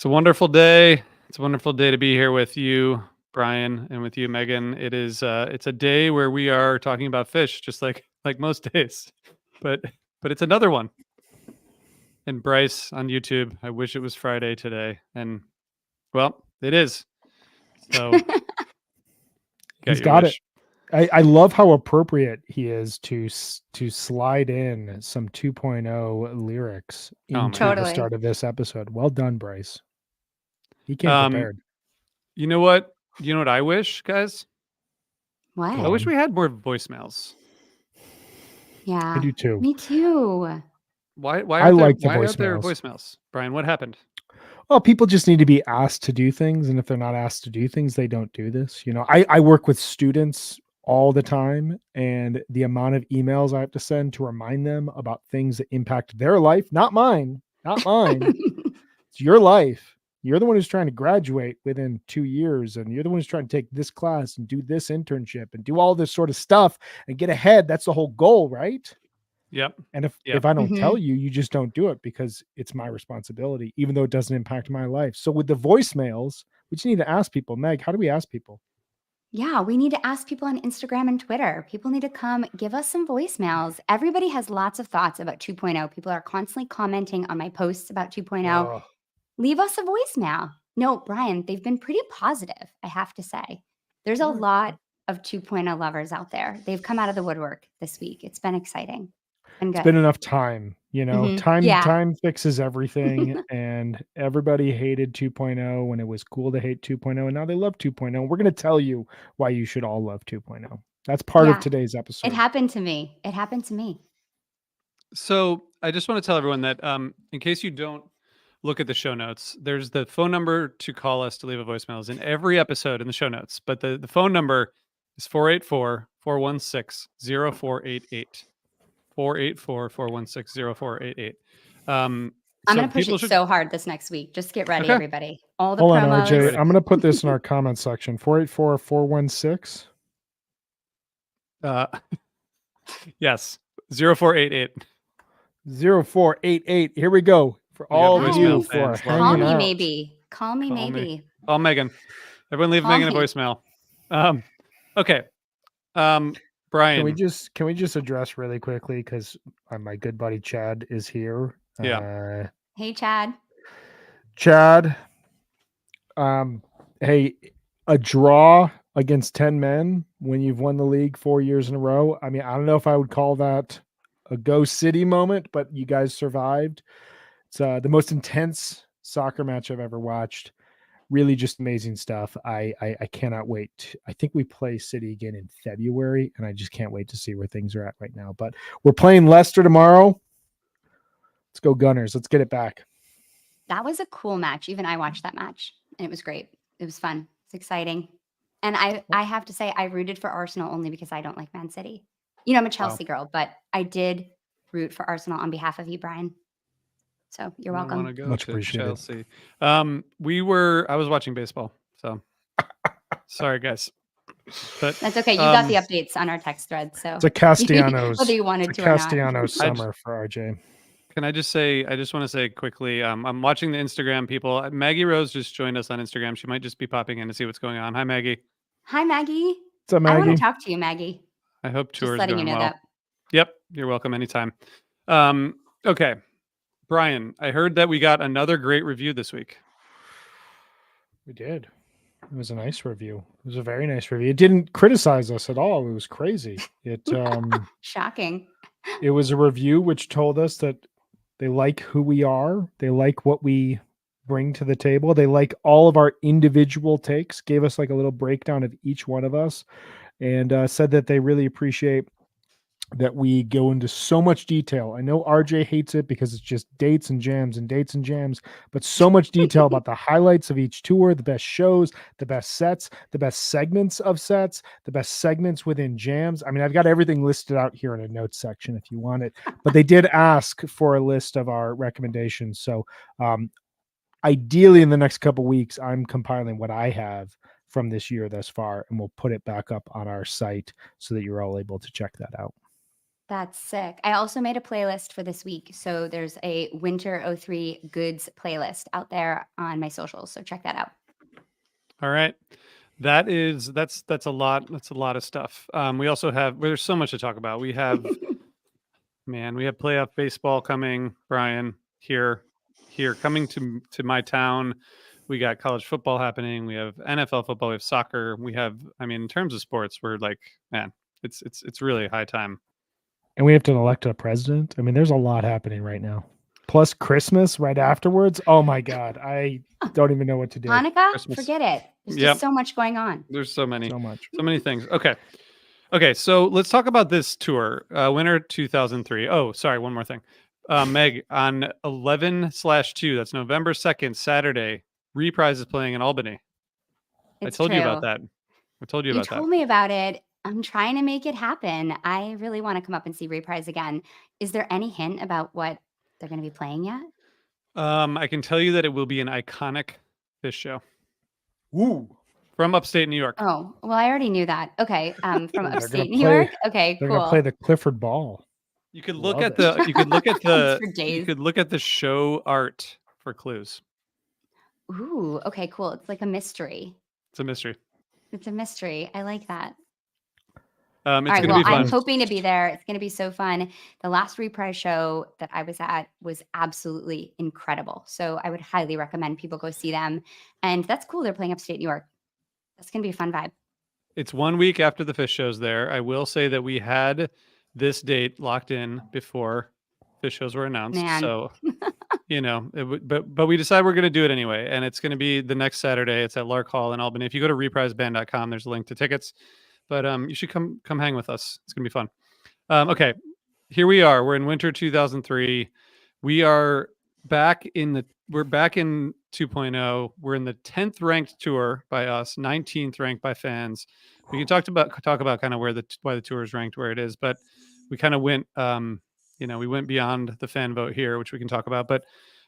It's a wonderful day. It's a wonderful day to be here with you, Brian, and with you, Megan. It's a day where we are talking about fish, just like most days, but it's another one. And Bryce on YouTube, I wish it was Friday today, and well, it is. So He's got it. I love how appropriate he is to slide in some 2.0 lyrics into the start of this episode. Well done, Bryce. He came prepared. You know what? You know what I wish, guys? What? I wish we had more voicemails. Yeah. I do too. Me too. Why aren't there voicemails. voicemails? Brian, what happened? Well, people just need to be asked to do things, and if they're not asked to do things, they don't do this. You know, I work with students all the time, and the amount of emails I have to send to remind them about things that impact their life, not mine. It's your life. You're the one who's trying to graduate within 2 years, and you're the one who's trying to take this class and do this internship and do all this sort of stuff and get ahead. That's the whole goal, right? Yep. And if I don't tell you, you just don't do it because it's my responsibility, even though it doesn't impact my life. So with the voicemails, we just need to ask people, Meg, how do we ask people? Yeah, we need to ask people on Instagram and Twitter. People need to come give us some voicemails. Everybody has lots of thoughts about 2.0. People are constantly commenting on my posts about 2.0. Leave us a voicemail. No, Brian, they've been pretty positive, I have to say. There's a lot of 2.0 lovers out there. They've come out of the woodwork this week. It's been exciting. It's been enough time, you know, time fixes everything. And everybody hated 2.0 when it was cool to hate 2.0. And now they love 2.0. We're going to tell you why you should all love 2.0. That's part of today's episode. It happened to me. So I just want to tell everyone that in case you don't look at the show notes, there's the phone number to call us to leave a voicemail is in every episode in the show notes. But the phone number is 484-416-0488. 484-416-0488. I'm going to push it so hard this next week. Just get ready, everybody. All the Hold promos. on, RJ. I'm going to put this in our comment section. 484-416. Yes. 0488. 0488. Here we go. For all of you for Call me maybe. Call me. Call Megan. Everyone leave Megan a voicemail. Okay. Brian. Can we just address really quickly, because my good buddy Chad is here. Yeah. Hey, Chad. Hey, a draw against 10 men when you've won the league 4 years in a row. I mean, I don't know if I would call that a Go City moment, but you guys survived. It's the most intense soccer match I've ever watched. Really just amazing stuff. I cannot wait. I think we play City again in February, and I just can't wait to see where things are at right now. But we're playing Leicester tomorrow. Let's go Gunners. Let's get it back. That was a cool match. Even I watched that match, and it was great. It was fun. It's exciting. And I have to say, I rooted for Arsenal only because I don't like Man City. You know, I'm a Chelsea girl, but I did root for Arsenal on behalf of you, Brian. So you're welcome. Much appreciated. Chelsea. I was watching baseball, so sorry guys. But that's okay. You got the updates on our text thread. So it's a Castellanos. Whether you wanted to Castellanos summer for RJ. Can I just want to say quickly, I'm watching the Instagram people. Maggie Rose just joined us on Instagram. She might just be popping in to see what's going on. Hi, Maggie. Hi, Maggie. What's up, Maggie? I want to talk to you, Maggie. I hope tour is letting going you know well. that. Yep, you're welcome anytime. Okay, Brian, I heard that we got another great review this week. We did. It was a nice review. It was a very nice review. It didn't criticize us at all. It was crazy. Shocking. It was a review which told us that they like who we are. They like what we bring to the table. They like all of our individual takes, gave us like a little breakdown of each one of us, and said that they really appreciate that we go into so much detail. I know RJ hates it because it's just dates and jams, but so much detail about the highlights of each tour, the best shows, the best sets, the best segments of sets, the best segments within jams. I mean, I've got everything listed out here in a notes section if you want it, but they did ask for a list of our recommendations. So ideally in the next couple weeks, I'm compiling what I have from this year thus far, and we'll put it back up on our site so that you're all able to check that out. That's sick. I also made a playlist for this week. So there's a Winter '03 Goods playlist out there on my socials. So check that out. All right. That's a lot. That's a lot of stuff. We also have there's so much to talk about. We have we have playoff baseball coming, Brian, here coming to my town. We got college football happening. We have NFL football. We have soccer. We have, I mean, in terms of sports, we're like, man, it's really high time. And we have to elect a president. I mean, there's a lot happening right now. Plus Christmas right afterwards. Oh my God. I don't even know what to do. Hanukkah, Christmas. forget it. There's Yep. just so much going on. There's so many much. things. Okay. So let's talk about this tour, winter 2003. Oh, sorry. One more thing. Meg, on 11/2, that's November 2nd, Saturday, Reprise is playing in Albany. It's I told you about true. that. I told you You about that. told me about it. I'm trying to make it happen. I really want to come up and see Reprise again. Is there any hint about what they're going to be playing yet? I can tell you that it will be an iconic Phish show Ooh. from upstate New York. Oh, well, I already knew that. Okay. From They're gonna upstate New play- York. Okay, They're gonna cool. play the Clifford Ball. You could look Love at it. the you could look at the For days. you could look at the show art for clues. Ooh, okay, cool. It's like a mystery. It's a mystery. It's a mystery. I like that. It's All right. gonna Well, be fun. I'm hoping to be there. It's going to be so fun. The last Reprise show that I was at was absolutely incredible. So I would highly recommend people go see them. And that's cool. They're playing upstate New York. That's going to be a fun vibe. It's 1 week after the Phish shows there. I will say that we had this date locked in before Phish shows were announced. Man. So, but we decided we're going to do it anyway. And it's going to be the next Saturday. It's at Lark Hall in Albany. If you go to repriseband.com, there's a link to tickets. But you should come hang with us. It's going to be fun. Okay, here we are. We're in winter 2003. We're back in 2.0. We're in the 10th ranked tour by us, 19th ranked by fans. We can talk about kind of why the tour is ranked where it is, but we kind of went we went beyond the fan vote here, which we can talk about. But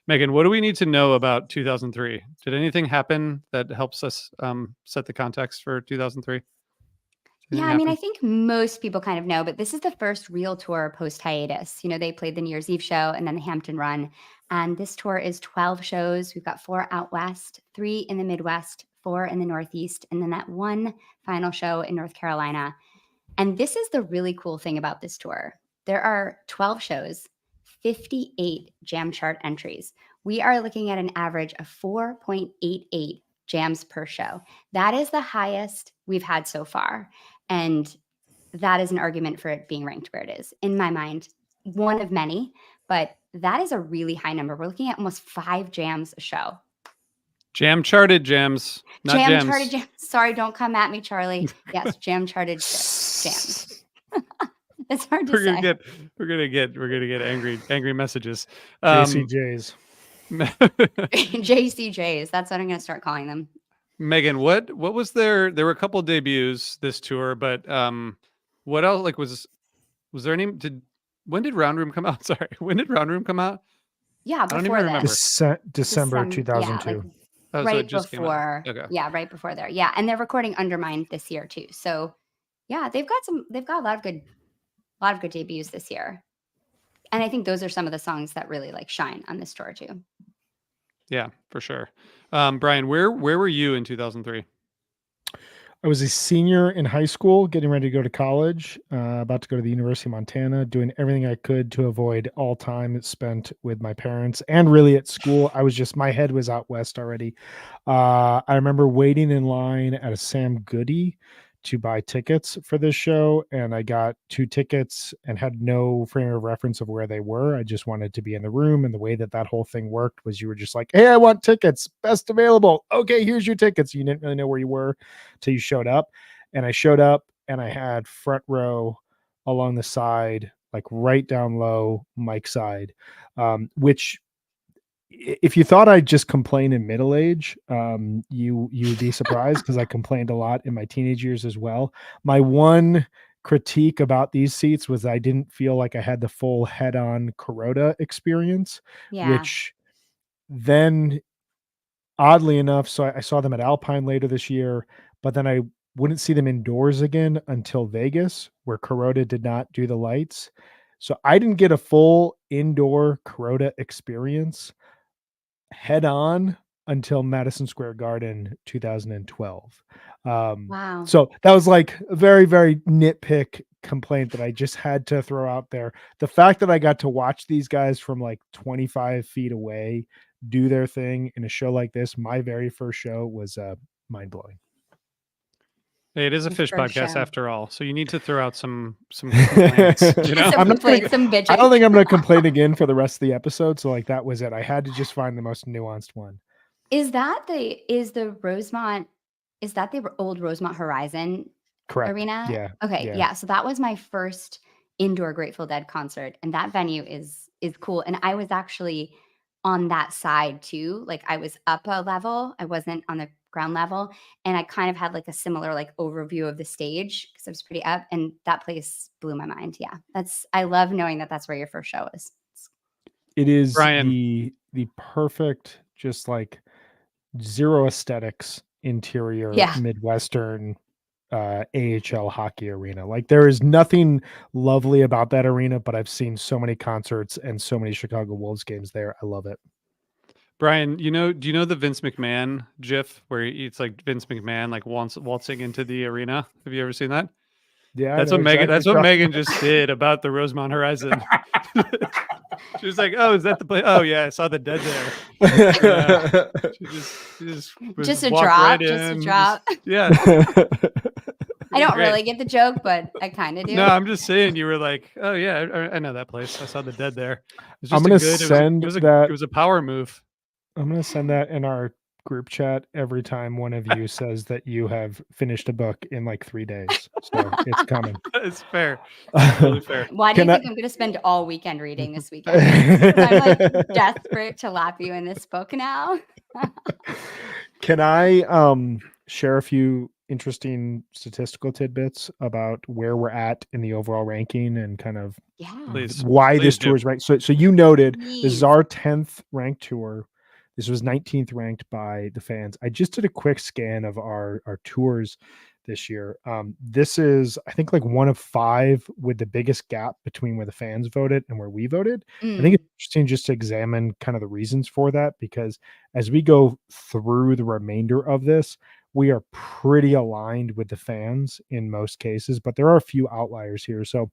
Megan, what do we need to know about 2003? Did anything happen that helps us set the context for 2003? Yeah, I mean, I think most people kind of know, but this is the first real tour post hiatus. They played the New Year's Eve show and then the Hampton Run. And this tour is 12 shows. We've got 4 out west, 3 in the Midwest, 4 in the Northeast, and then that one final show in North Carolina. And this is the really cool thing about this tour. There are 12 shows, 58 jam chart entries. We are looking at an average of 4.88 jams per show. That is the highest we've had so far. And that is an argument for it being ranked where it is. In my mind, one of many, but that is a really high number. We're looking at almost 5 jams a show. Jam charted jams, not jam jams. charted jams. Sorry, don't come at me, Charlie. Yes, jam charted jams. It's hard to say. We're gonna get angry messages. JCJs. JCJs. That's what I'm going to start calling them. Megan, what was there? There were a couple debuts this tour, but what else? Like, was there any? When did Round Room come out? Sorry, when did Round Room come out? Yeah, I don't even before remember. that. December 2002. Yeah, Oh, so right it just came out. before. Okay. Yeah, right before there. Yeah, and they're recording Undermine this year too. So, yeah, they've got a lot of good debuts this year. And I think those are some of the songs that really shine on this tour too. Yeah, for sure. Brian, where were you in 2003? I was a senior in high school, getting ready to go to college, about to go to the University of Montana, doing everything I could to avoid all time spent with my parents and really at school. My head was out west already. I remember waiting in line at a Sam Goody to buy tickets for this show, and I got 2 tickets and had no frame of reference of where they were. I just wanted to be in the room, and the way that whole thing worked was you were just like, hey, I want tickets, best available. Okay, here's your tickets. You didn't really know where you were till you showed up. And I showed up and I had front row along the side, like right down low, mic side, which if you thought I'd just complain in middle age, you would be surprised because I complained a lot in my teenage years as well. My one critique about these seats was I didn't feel like I had the full head-on Kuroda experience, Yeah. which then oddly enough, so I saw them at Alpine later this year, but then I wouldn't see them indoors again until Vegas, where Kuroda did not do the lights. So I didn't get a full indoor Kuroda experience head on until Madison Square Garden 2012. Wow. So that was like a very, very nitpick complaint that I just had to throw out there. The fact that I got to watch these guys from like 25 feet away do their thing in a show like this, my very first show, was mind blowing. Hey, it is a Your fish first podcast show. after all, so you need to throw out some complaints. You know, Some I'm not gonna- complaints, some bitching. I don't think I'm going to complain again for the rest of the episode. So like that was it. I had to just find the most nuanced one. Is the Rosemont? Is that the old Rosemont Horizon Correct. arena? Yeah. Okay. yeah. Yeah. So that was my first indoor Grateful Dead concert, and that venue is cool. And I was actually on that side too. Like I was up a level. I wasn't on the ground level, and I kind of had like a similar like overview of the stage because I was pretty up. And that place blew my mind. Yeah, I love knowing that that's where your first show is. It is Brian. the perfect, just like zero aesthetics interior Yeah. Midwestern AHL hockey arena. Like there is nothing lovely about that arena, but I've seen so many concerts and so many Chicago Wolves games there. I love it. Brian, do you know the Vince McMahon GIF where it's like Vince McMahon like waltzing into the arena? Have you ever seen that? Yeah, That's I what know Megan. exactly That's what Megan just did about the Rosemont Horizon. She was like, "Oh, is that the place? Oh, yeah, I saw the dead there." She just Just a walked drop. right Just a in, drop. yeah. I don't Great. really get the joke, but I kind of do. No, I'm just saying. You were like, "Oh yeah, I know that place. I saw the dead there." It's I'm just gonna a good. send it that. was a power move. I'm gonna send that in our group chat every time one of you says that you have finished a book in like 3 days. So it's coming. It's fair. It's really fair. Why do you Can I- think I'm going to spend all weekend reading this weekend? Because I'm like desperate to lap you in this book now. Can I share a few interesting statistical tidbits about where we're at in the overall ranking and kind of Yeah. Please. why Please this do. tour is ranked? So you noted this Please. is our 10th ranked tour. This was 19th ranked by the fans. I just did a quick scan of our tours this year. This is, I think, like one of 5 with the biggest gap between where the fans voted and where we voted. I think it's interesting just to examine kind of the reasons for that, because as we go through the remainder of this, we are pretty aligned with the fans in most cases, but there are a few outliers here. So,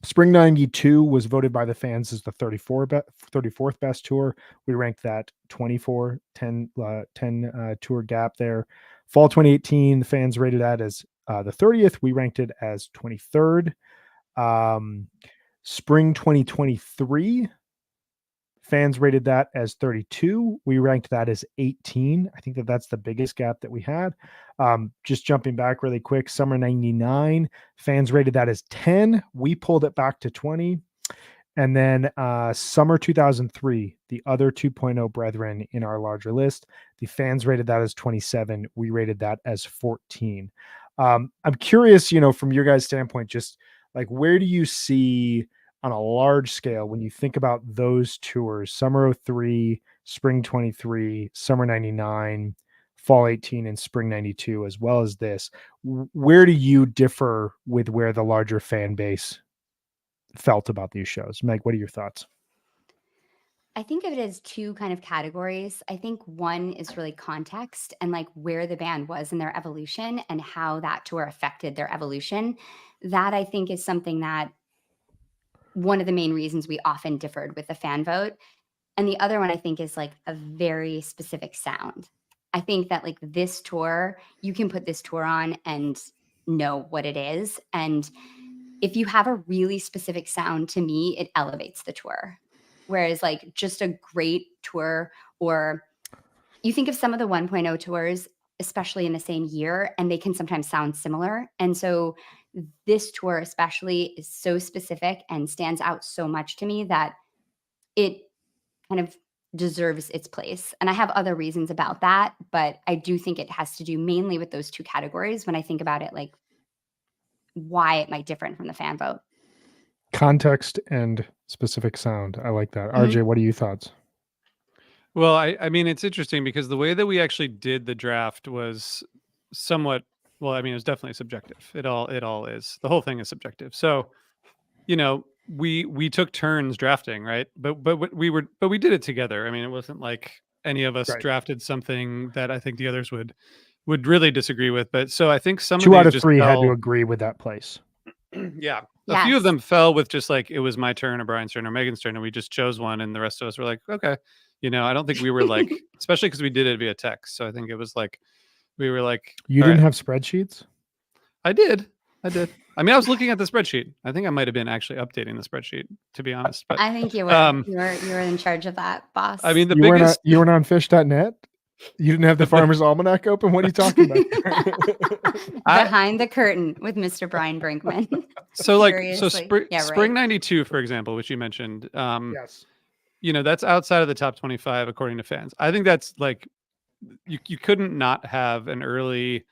Spring 92 was voted by the fans as the 34th best tour. We ranked that 24, 10 tour gap there. Fall 2018, the fans rated that as the 30th. We ranked it as 23rd. Spring 2023, fans rated that as 32. We ranked that as 18. I think that's the biggest gap that we had. Just jumping back really quick, summer 99, fans rated that as 10. We pulled it back to 20. And then summer 2003, the other 2.0 brethren in our larger list, the fans rated that as 27. We rated that as 14. I'm curious, from your guys' standpoint, just like where do you see on a large scale when you think about those tours, summer 03, spring 23, summer 99, fall 18, and spring 92, as well as this, where do you differ with where the larger fan base felt about these shows? Meg, what are your thoughts? I think of it as 2 kind of categories. I think one is really context and like where the band was in their evolution and how that tour affected their evolution. That I think is something that one of the main reasons we often differed with the fan vote. And the other one I think is like a very specific sound. I think that like this tour, you can put this tour on and know what it is. And if you have a really specific sound, to me, it elevates the tour. Whereas like just a great tour, or you think of some of the 1.0 tours, especially in the same year, and they can sometimes sound similar. And so this tour especially is so specific and stands out so much to me that it kind of deserves its place. And I have other reasons about that, but I do think it has to do mainly with those 2 categories when I think about it, like why it might differ from the fan vote. Context and specific sound. I like that. Mhm. RJ, what are your thoughts? Well, I mean, it's interesting because the way that we actually did the draft was somewhat, well, I mean, it's definitely subjective. It all is. The whole thing is subjective. So, we took turns drafting, right? But we did it together. I mean, it wasn't like any of us Right. drafted something that I think the others would really disagree with. But so I think some 2 of out these of just 3 had to fell. agree with that place. Yeah. A few of Yes. them fell with just like it was my turn or Brian's turn or Megan's turn, and we just chose one, and the rest of us were like, okay. I don't think we were like, especially because we did it via text. So I think it was like we were like, You all didn't right. have spreadsheets? I did. I mean, I was looking at the spreadsheet. I think I might have been actually updating the spreadsheet, to be honest. But I think you were. um, You were in charge of that, boss. I mean, the You weren't biggest. you weren't on fish.net? You didn't have the Farmer's Almanac open? What are you talking about? Behind the curtain with Mr. Brian Brinkman. So like, Seriously. Yeah, Spring right. '92, for example, which you mentioned. Yes. That's outside of the top 25 according to fans. I think that's like you couldn't not have an early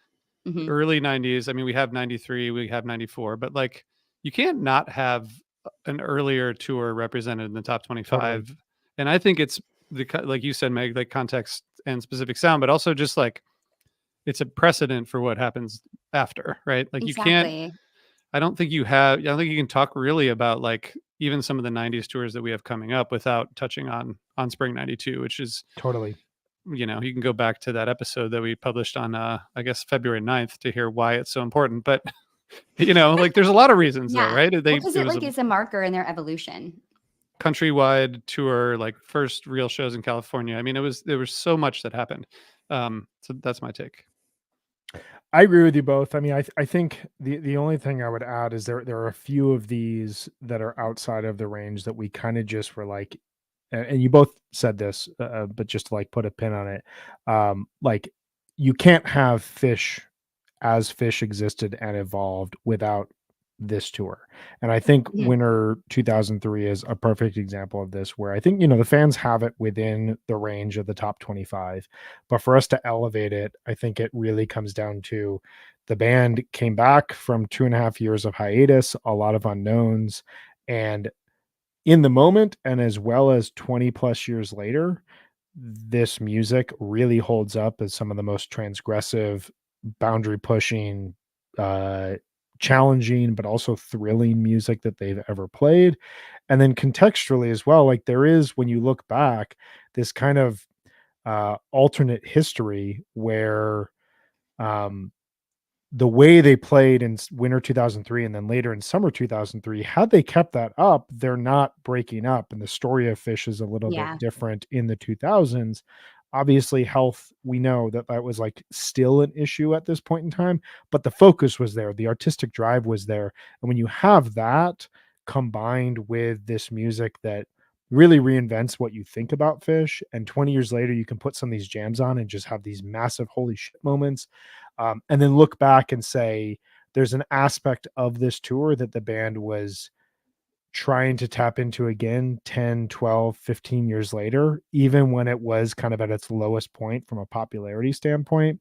Mhm. 90s. I mean, we have 93, we have 94, but like you can't not have an earlier tour represented in the top 25. And I think it's like you said, Meg, like context and specific sound, but also just like it's a precedent for what happens after, right? Like you can't. Exactly. I don't think you can talk really about like even some of the 90s tours that we have coming up without touching on Spring 92, which is Totally. you can go back to that episode that we published on I guess February 9th to hear why it's so important. But like there's a lot of reasons there, Yeah. right? Because It it was like a is a marker in their evolution. countrywide tour, like first real shows in California. I mean, there was so much that happened. So that's my take. I agree with you both. I mean, I think the only thing I would add is there are a few of these that are outside of the range that we kind of just were like, and you both said this, but just to like put a pin on it, like you can't have Fish as Fish existed and evolved without this tour. And I think Mhm. Winter 2003 is a perfect example of this, where I think, the fans have it within the range of the top 25. But for us to elevate it, I think it really comes down to the band came back from 2.5 years of hiatus, a lot of unknowns. And in the moment, and as well as 20 plus years later, this music really holds up as some of the most transgressive, boundary pushing, challenging, but also thrilling music that they've ever played. And then contextually as well, like there is, when you look back, this kind of alternate history where the way they played in winter 2003 and then later in summer 2003, had they kept that up, they're not breaking up. And the story of Fish is a little Yeah. bit different in the 2000s. Obviously, health, we know that was like still an issue at this point in time, but the focus was there, the artistic drive was there. And when you have that combined with this music that really reinvents what you think about Fish, and 20 years later, you can put some of these jams on and just have these massive holy shit moments. And then look back and say, there's an aspect of this tour that the band was trying to tap into again 10, 12, 15 years later, even when it was kind of at its lowest point from a popularity standpoint.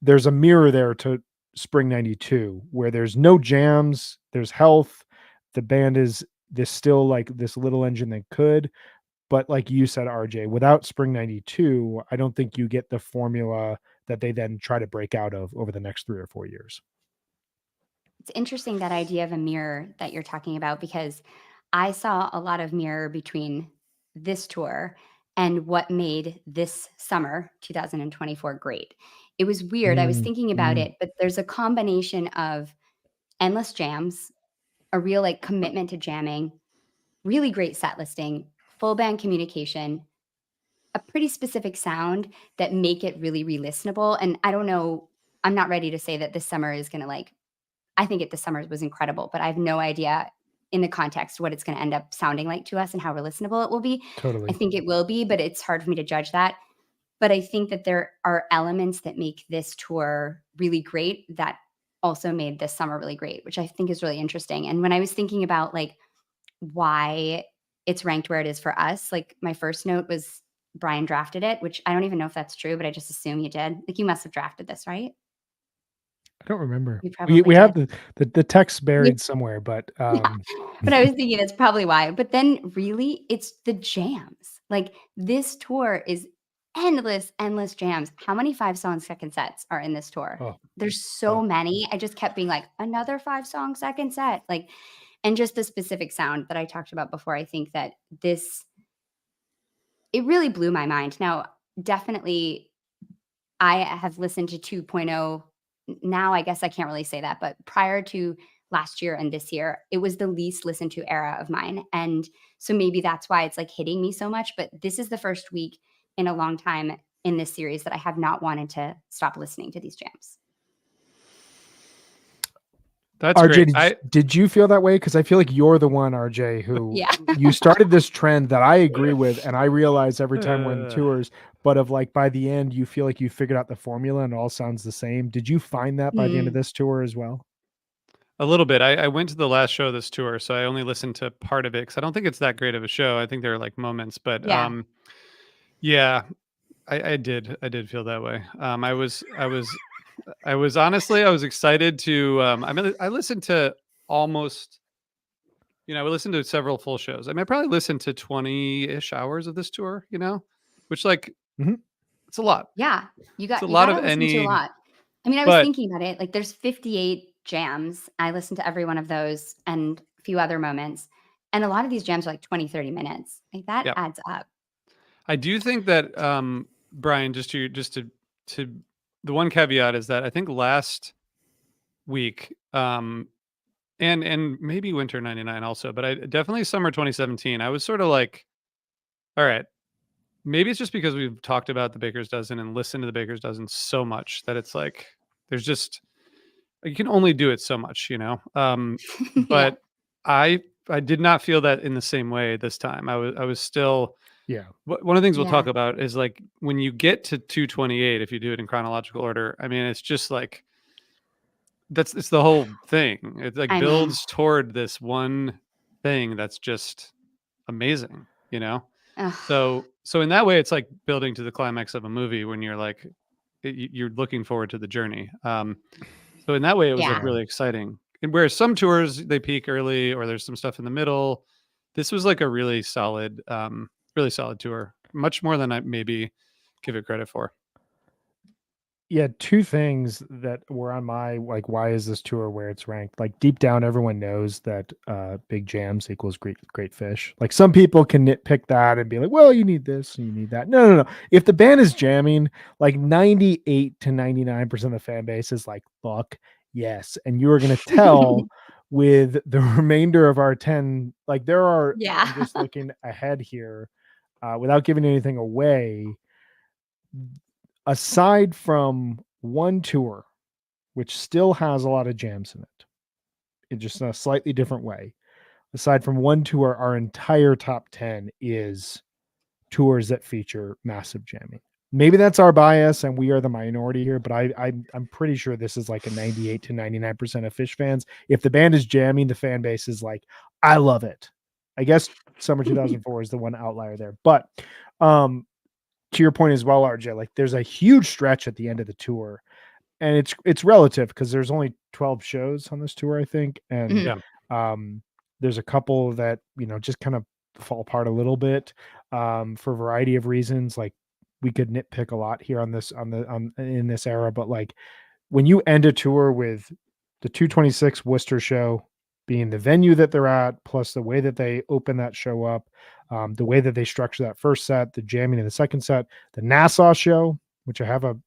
There's a mirror there to Spring 92, where there's no jams, there's health. The band is this still like this little engine that could, but like you said, RJ, without Spring 92, I don't think you get the formula that they then try to break out of over the next 3 or 4 years. It's interesting, that idea of a mirror that you're talking about, because I saw a lot of mirror between this tour and what made this summer 2024 great. It was weird. I was thinking about it, but there's a combination of endless jams, a real like commitment to jamming, really great set listing, full band communication, a pretty specific sound that make it really re-listenable. And I don't know, I'm not ready to say that this summer is going to like, I think this summer was incredible, but I have no idea in the context what it's going to end up sounding like to us and how re-listenable it will be. Totally. I think it will be, but it's hard for me to judge that. But I think that there are elements that make this tour really great that also made this summer really great, which I think is really interesting. And when I was thinking about like why it's ranked where it is for us, like my first note was Brian drafted it, which I don't even know if that's true, but I just assume you did. Like you must have drafted this, right? I don't remember. You probably We have did. the text buried somewhere, but Yeah, but I was thinking that's probably why. But then really, it's the jams. Like this tour is endless jams. How many 5-song second sets are in this tour? Oh, There's so many. I just kept being like, another 5-song second set. Like, and just the specific sound that I talked about before. I think that it really blew my mind. Now, definitely, I have listened to 2.0. Now, I guess I can't really say that, but prior to last year and this year, it was the least listened to era of mine. And so maybe that's why it's like hitting me so much. But this is the first week in a long time in this series that I have not wanted to stop listening to these jams. That's RJ, great. did you feel that way? Because I feel like you're the one, RJ, who Yeah. you started this trend that I agree with, and I realize every time we're in Uh. tours, but of like by the end, you feel like you figured out the formula and it all sounds the same. Did you find that by the end of this tour as well? A little bit. I went to the last show of this tour, so I only listened to part of it because I don't think it's that great of a show. I think there are like moments, but Yeah. yeah, I did feel that way. I was honestly, I was excited to. I listened to almost, I listened to several full shows. I mean, I probably listened to 20-ish hours of this tour. Which like Mhm. it's a lot. Yeah. You It's a lot of gotta listen to a any, lot. I mean, I was but thinking about it. Like there's 58 jams. I listened to every one of those and a few other moments. And a lot of these jams are like 20, 30 minutes. Like that yeah. adds up. I do think that Brian, to the one caveat is that I think last week and maybe winter 99 also, but I definitely summer 2017, I was sort of like, all right, maybe it's just because we've talked about the Baker's Dozen and listened to the Baker's Dozen so much that it's like there's just you can only do it so much, Yeah. but I did not feel that in the same way this time. I was still Yeah. one of the things we'll Yeah. talk about is like when you get to 228, if you do it in chronological order, I mean, it's just like it's the whole thing. It like I know. builds toward this one thing that's just amazing, Ugh. So in that way, it's like building to the climax of a movie when you're like you're looking forward to the journey. So in that way, it was like Yeah. really exciting. And whereas some tours they peak early or there's some stuff in the middle, this was like a really solid tour. Much more than I maybe give it credit for. Yeah, two things that were on my like why is this tour where it's ranked? Like deep down everyone knows that big jams equals great fish. Like some people can nitpick that and be like, well, you need this and you need that. No. If the band is jamming, like 98 to 99% of the fan base is like, fuck yes. And you are gonna tell with the remainder of our 10, like there are Yeah. I'm just looking ahead here, without giving anything away. Aside from one tour, which still has a lot of jams in it just in a slightly different way. Aside from one tour, our entire top 10 is tours that feature massive jamming. Maybe that's our bias and we are the minority here, but I'm pretty sure this is like a 98 to 99% of Phish fans. If the band is jamming, the fan base is like, I love it. I guess summer 2004 is the one outlier there. But to your point as well, RJ, like there's a huge stretch at the end of the tour, and it's relative because there's only 12 shows on this tour, I think, and Mhm. there's a couple that just kind of fall apart a little bit for a variety of reasons. Like we could nitpick a lot here on this in this era, but like when you end a tour with the 226 Worcester show being the venue that they're at, plus the way that they open that show up, the way that they structure that first set, the jamming in the second set, the Nassau show, which I have a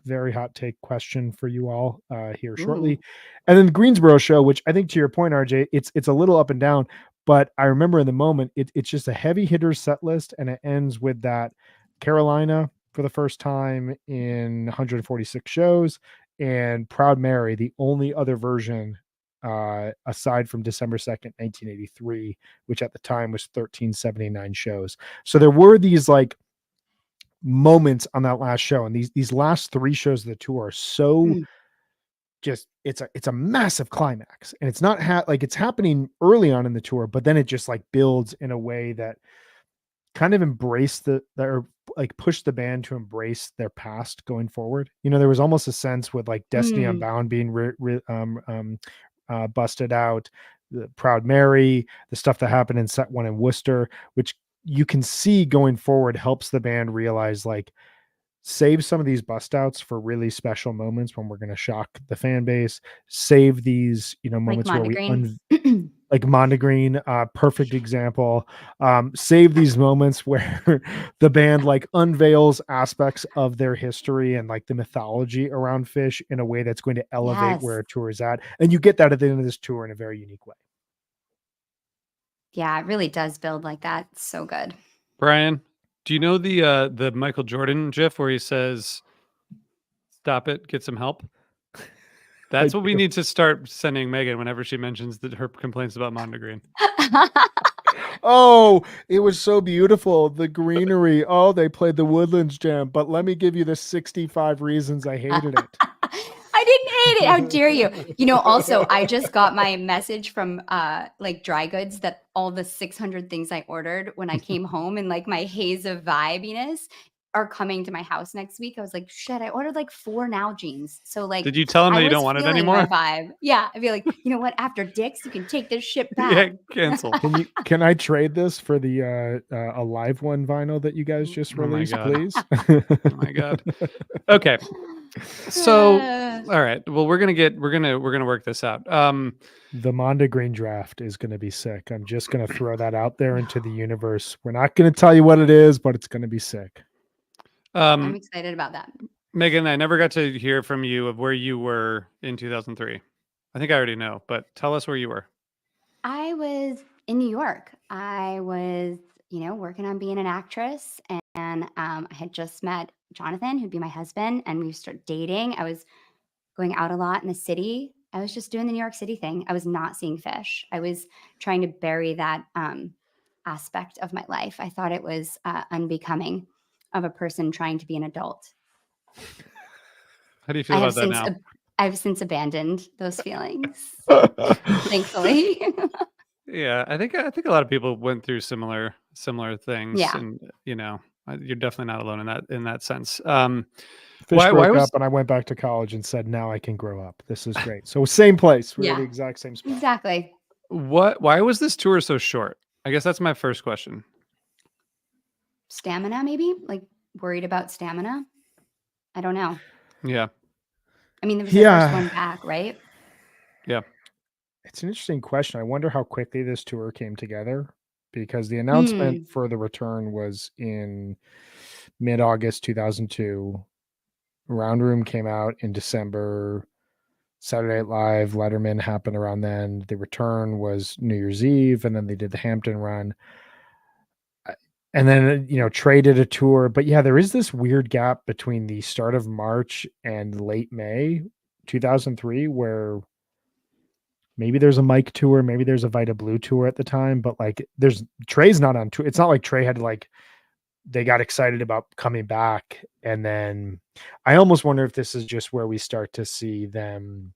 very hot take question for you all here shortly, and then the Greensboro show, which I think to your point, RJ, it's a little up and down, but I remember in the moment it's just a heavy hitter set list, and it ends with that Carolina for the first time in 146 shows, and Proud Mary, the only other version aside from December 2nd, 1983, which at the time was 1379 shows. So there were these like moments on that last show, and these last three shows of the tour are so just it's a massive climax, and it's not like it's happening early on in the tour, but then it just like builds in a way that kind of embrace or like push the band to embrace their past going forward. There was almost a sense with like Destiny Unbound being busted out, the Proud Mary, the stuff that happened in set one in Worcester, which you can see going forward helps the band realize like save some of these bust outs for really special moments when we're going to shock the fan base. Save these, Like moments where we Mondegreen. like Mondegreen, perfect example. Save these moments where the band like unveils aspects of their history and like the mythology around Fish in a way that's going to elevate Yes. where a tour is at. And you get that at the end of this tour in a very unique way. Yeah, it really does build like that. It's so good. Brian, do you know the Michael Jordan gif where he says, "Stop it, get some help"? That's what we do. need to start sending Megan whenever she mentions her complaints about Mondegreen. Oh, it was so beautiful. The greenery. Oh, they played the Woodlands Jam. But let me give you the 65 reasons I hated it. I didn't hate it. How dare you? Also, I just got my message from like Dry Goods that all the 600 things I ordered when I came home and like my haze of vibiness are coming to my house next week. I was like, shit, I ordered like 4 now jeans. So like Did you tell him I that you was don't want it feeling anymore? my vibe. Yeah. I'd be like, you know what? After Dick's, you can take this shit back. Yeah, cancel. Can I trade this for the a live one vinyl that you guys just Oh my released, God. please? Oh my God. Okay. So, all right. Well, we're gonna work this out. The Mondegreen draft is going to be sick. I'm just going to throw that out there into the universe. We're not going to tell you what it is, but it's going to be sick. I'm excited about that. Megan, I never got to hear from you of where you were in 2003. I think I already know, but tell us where you were. I was in New York. I was, working on being an actress, and I had just met Jonathan, who'd be my husband, and we started dating. I was going out a lot in the city. I was just doing the New York City thing. I was not seeing Fish. I was trying to bury that aspect of my life. I thought it was unbecoming of a person trying to be an adult. How do you feel about that now? I've since abandoned those feelings, thankfully. Yeah, I think a lot of people went through similar things. Yeah. And you're definitely not alone in that sense. Fish why broke was up, and I went back to college and said, "Now I can grow up. This is great." So same place. We're Yeah. at the exact same spot. Exactly. why was this tour so short? I guess that's my first question. Stamina, maybe? Like worried about stamina? I don't know. Yeah. I mean, there was the first one back, right? Yeah. It's an interesting question. I wonder how quickly this tour came together, because the announcement for the return was in mid-August 2002. Round Room came out in December. Saturday Night Live, Letterman happened around then. The return was New Year's Eve, and then they did the Hampton run. And then, Trey did a tour. But yeah, there is this weird gap between the start of March and late May 2003 where maybe there's a Mike tour, maybe there's a Vita Blue tour at the time, but like Trey's not on tour. It's not like Trey had to they got excited about coming back. And then I almost wonder if this is just where we start to see them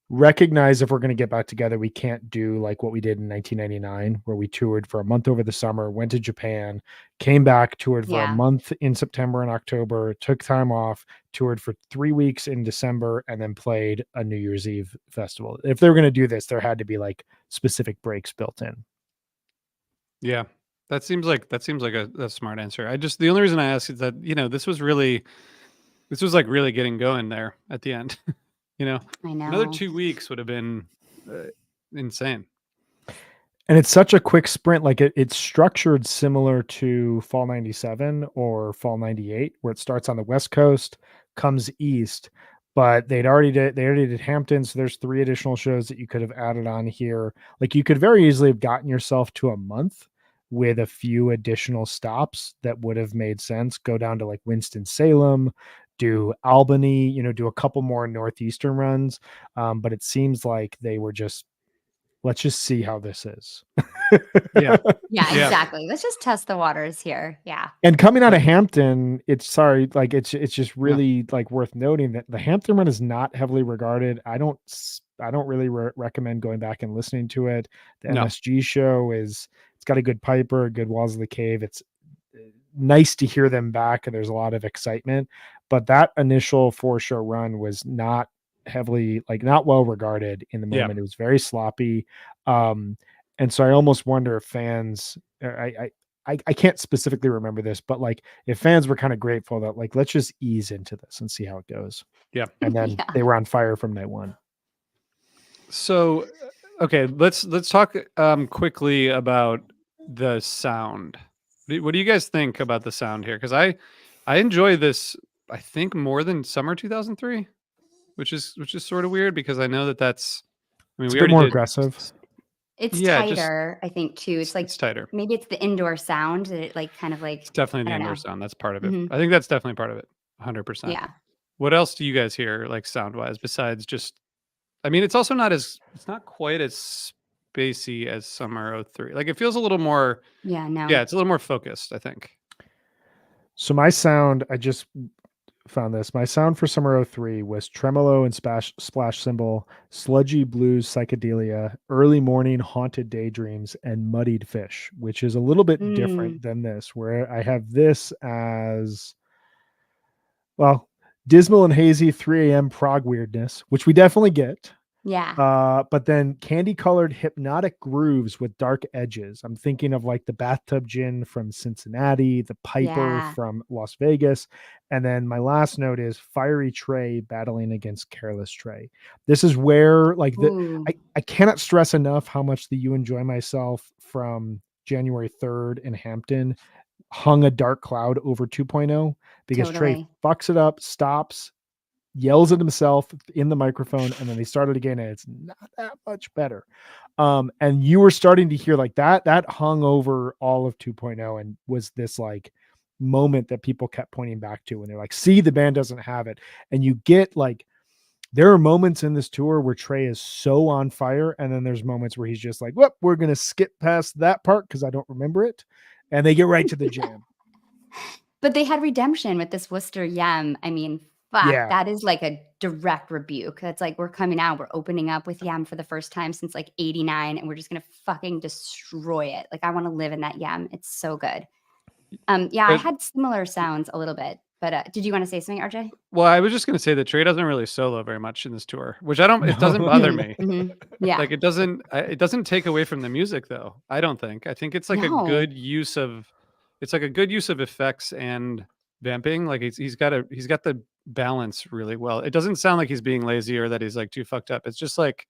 recognize if we're going to get back together, we can't do like what we did in 1999, where we toured for a month over the summer, went to Japan, came back, toured for a month in September and October, took time off, toured for 3 weeks in December, and then played a New Year's Eve festival. If they were going to do this, there had to be like specific breaks built in. Yeah. That seems like a smart answer. The only reason I ask is that, this was like really getting going there at the end. I know. Another 2 weeks would have been insane. And it's such a quick sprint. Like it's structured similar to Fall 97 or Fall 98, where it starts on the West Coast, comes east, but they already did Hampton. So there's 3 additional shows that you could have added on here. Like you could very easily have gotten yourself to a month with a few additional stops that would have made sense. Go down to like Winston-Salem, do Albany, do a couple more northeastern runs. But it seems like they were just, let's just see how this is. Yeah, exactly. Let's just test the waters here. Yeah. And coming out of Hampton, it's just really like worth noting that the Hampton run is not heavily regarded. I don't really recommend going back and listening to it. The MSG show it's got a good Piper, a good Walls of the Cave. It's nice to hear them back, and there's a lot of excitement. But that initial 4-show run was not well regarded in the moment. It was very sloppy. And so I almost wonder if fans I can't specifically remember this, but like if fans were kind of grateful that like let's just ease into this and see how it goes. Yeah. And then Yeah. they were on fire from night one. So, okay, let's talk quickly about the sound. What do you guys think about the sound here? Because I enjoy this. I think more than Summer 2003, which is sort of weird because I know that that's. I mean, It's we a bit already more did. aggressive. It's Yeah, just tighter, I think, too. It's like it's tighter. maybe it's the indoor sound that it like kind of like It's definitely I the don't indoor know. sound. That's part of it. Mhm. I think that's definitely part of it. 100%. Yeah. What else do you guys hear like sound wise besides just? I mean, it's also not as it's not quite as spacey as Summer '03. Like it feels a little more. Yeah. No. Yeah, it's a little more focused, I think. So my sound, I just found this. My sound for Summer '03 was tremolo and splash cymbal, sludgy blues psychedelia, early morning haunted daydreams, and muddied fish, which is a little bit Mm, different than this, where I have this as well, dismal and hazy 3 a.m. prog weirdness, which we definitely get. yeah. But then candy colored hypnotic grooves with dark edges. I'm thinking of like the bathtub gin from Cincinnati, the Piper Yeah. from Las Vegas. And then my last note is fiery Trey battling against careless Trey. This is where like Ooh. I cannot stress enough how much the You Enjoy Myself from January 3rd in Hampton hung a dark cloud over 2.0 because Trey Totally. fucks it up, stops, yells at himself in the microphone, and then they start it again, and it's not that much better. And you were starting to hear like that hung over all of 2.0 and was this like moment that people kept pointing back to, and they're like, see, the band doesn't have it. And you get like there are moments in this tour where Trey is so on fire, and then there's moments where he's just like, whoop, we're gonna skip past that part because I don't remember it, and they get right to the jam. But they had redemption with this Worcester Yam. I mean, fuck, Yeah. that is like a direct rebuke. That's like we're coming out, we're opening up with Yam for the first time since like '89, and we're just gonna fucking destroy it. Like I want to live in that Yam. It's so good. Yeah, I But had similar sounds a little bit. But did you want to say something, RJ? well, I was just gonna say that Trey doesn't really solo very much in this tour, which I don't. It doesn't bother Mhm, me. mhm. Yeah. Like it doesn't. It doesn't take away from the music, though. I don't think. I think it's like a No. good use of. It's like a good use of effects and vamping. Like he's got the balance really well. It doesn't sound like he's being lazy or that he's like too fucked up. It's just like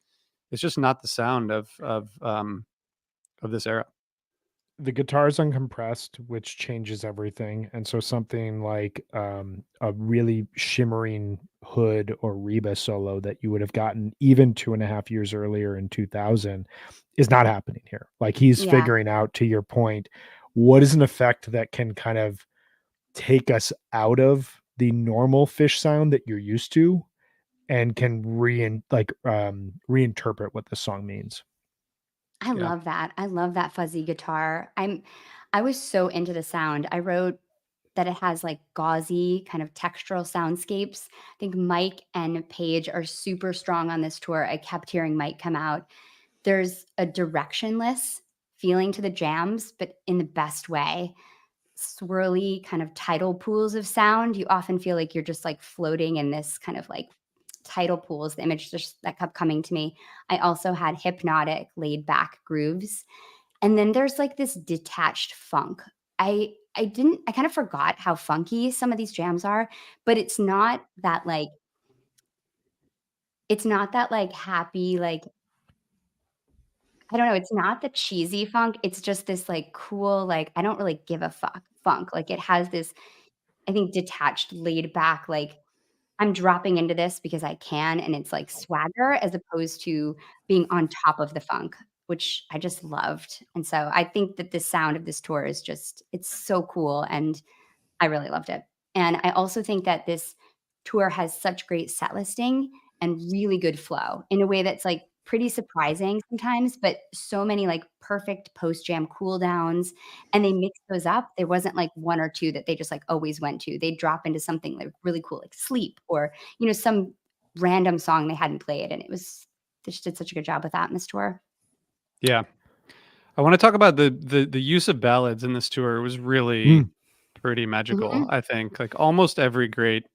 it's just not the sound of this era. The guitar's uncompressed, which changes everything. And so something like a really shimmering Hood or Reba solo that you would have gotten even 2.5 years earlier in 2000 is not happening here. Like he's Yeah. figuring out, to your point, what is an effect that can kind of take us out of the normal Fish sound that you're used to and can reinterpret what the song means. I Yeah. love that. I love that fuzzy guitar. I was so into the sound. I wrote that it has like gauzy kind of textural soundscapes. I think Mike and Paige are super strong on this tour. I kept hearing Mike come out. There's a directionless feeling to the jams, but in the best way. Swirly kind of tidal pools of sound. You often feel like you're just like floating in this kind of like tidal pools. The image just that kept coming to me. I also had hypnotic, laid back grooves. And then there's like this detached funk. I kind of forgot how funky some of these jams are, but it's not that like happy, like I don't know, it's not the cheesy funk. It's just this like cool, like I don't really give a fuck funk. Like it has this, I think, detached, laid back, like I'm dropping into this because I can, and it's like swagger as opposed to being on top of the funk, which I just loved. And so I think that the sound of this tour is just it's so cool, and I really loved it. And I also think that this tour has such great set listing and really good flow in a way that's like pretty surprising sometimes, but so many like perfect post jam cool downs and they mix those up. There wasn't like one or two that they just like always went to. They drop into something like really cool, like sleep or, some random song they hadn't played. And they just did such a good job with that in this tour. Yeah. I want to talk about the use of ballads in this tour. It was really pretty magical. Mhm. I think like almost every great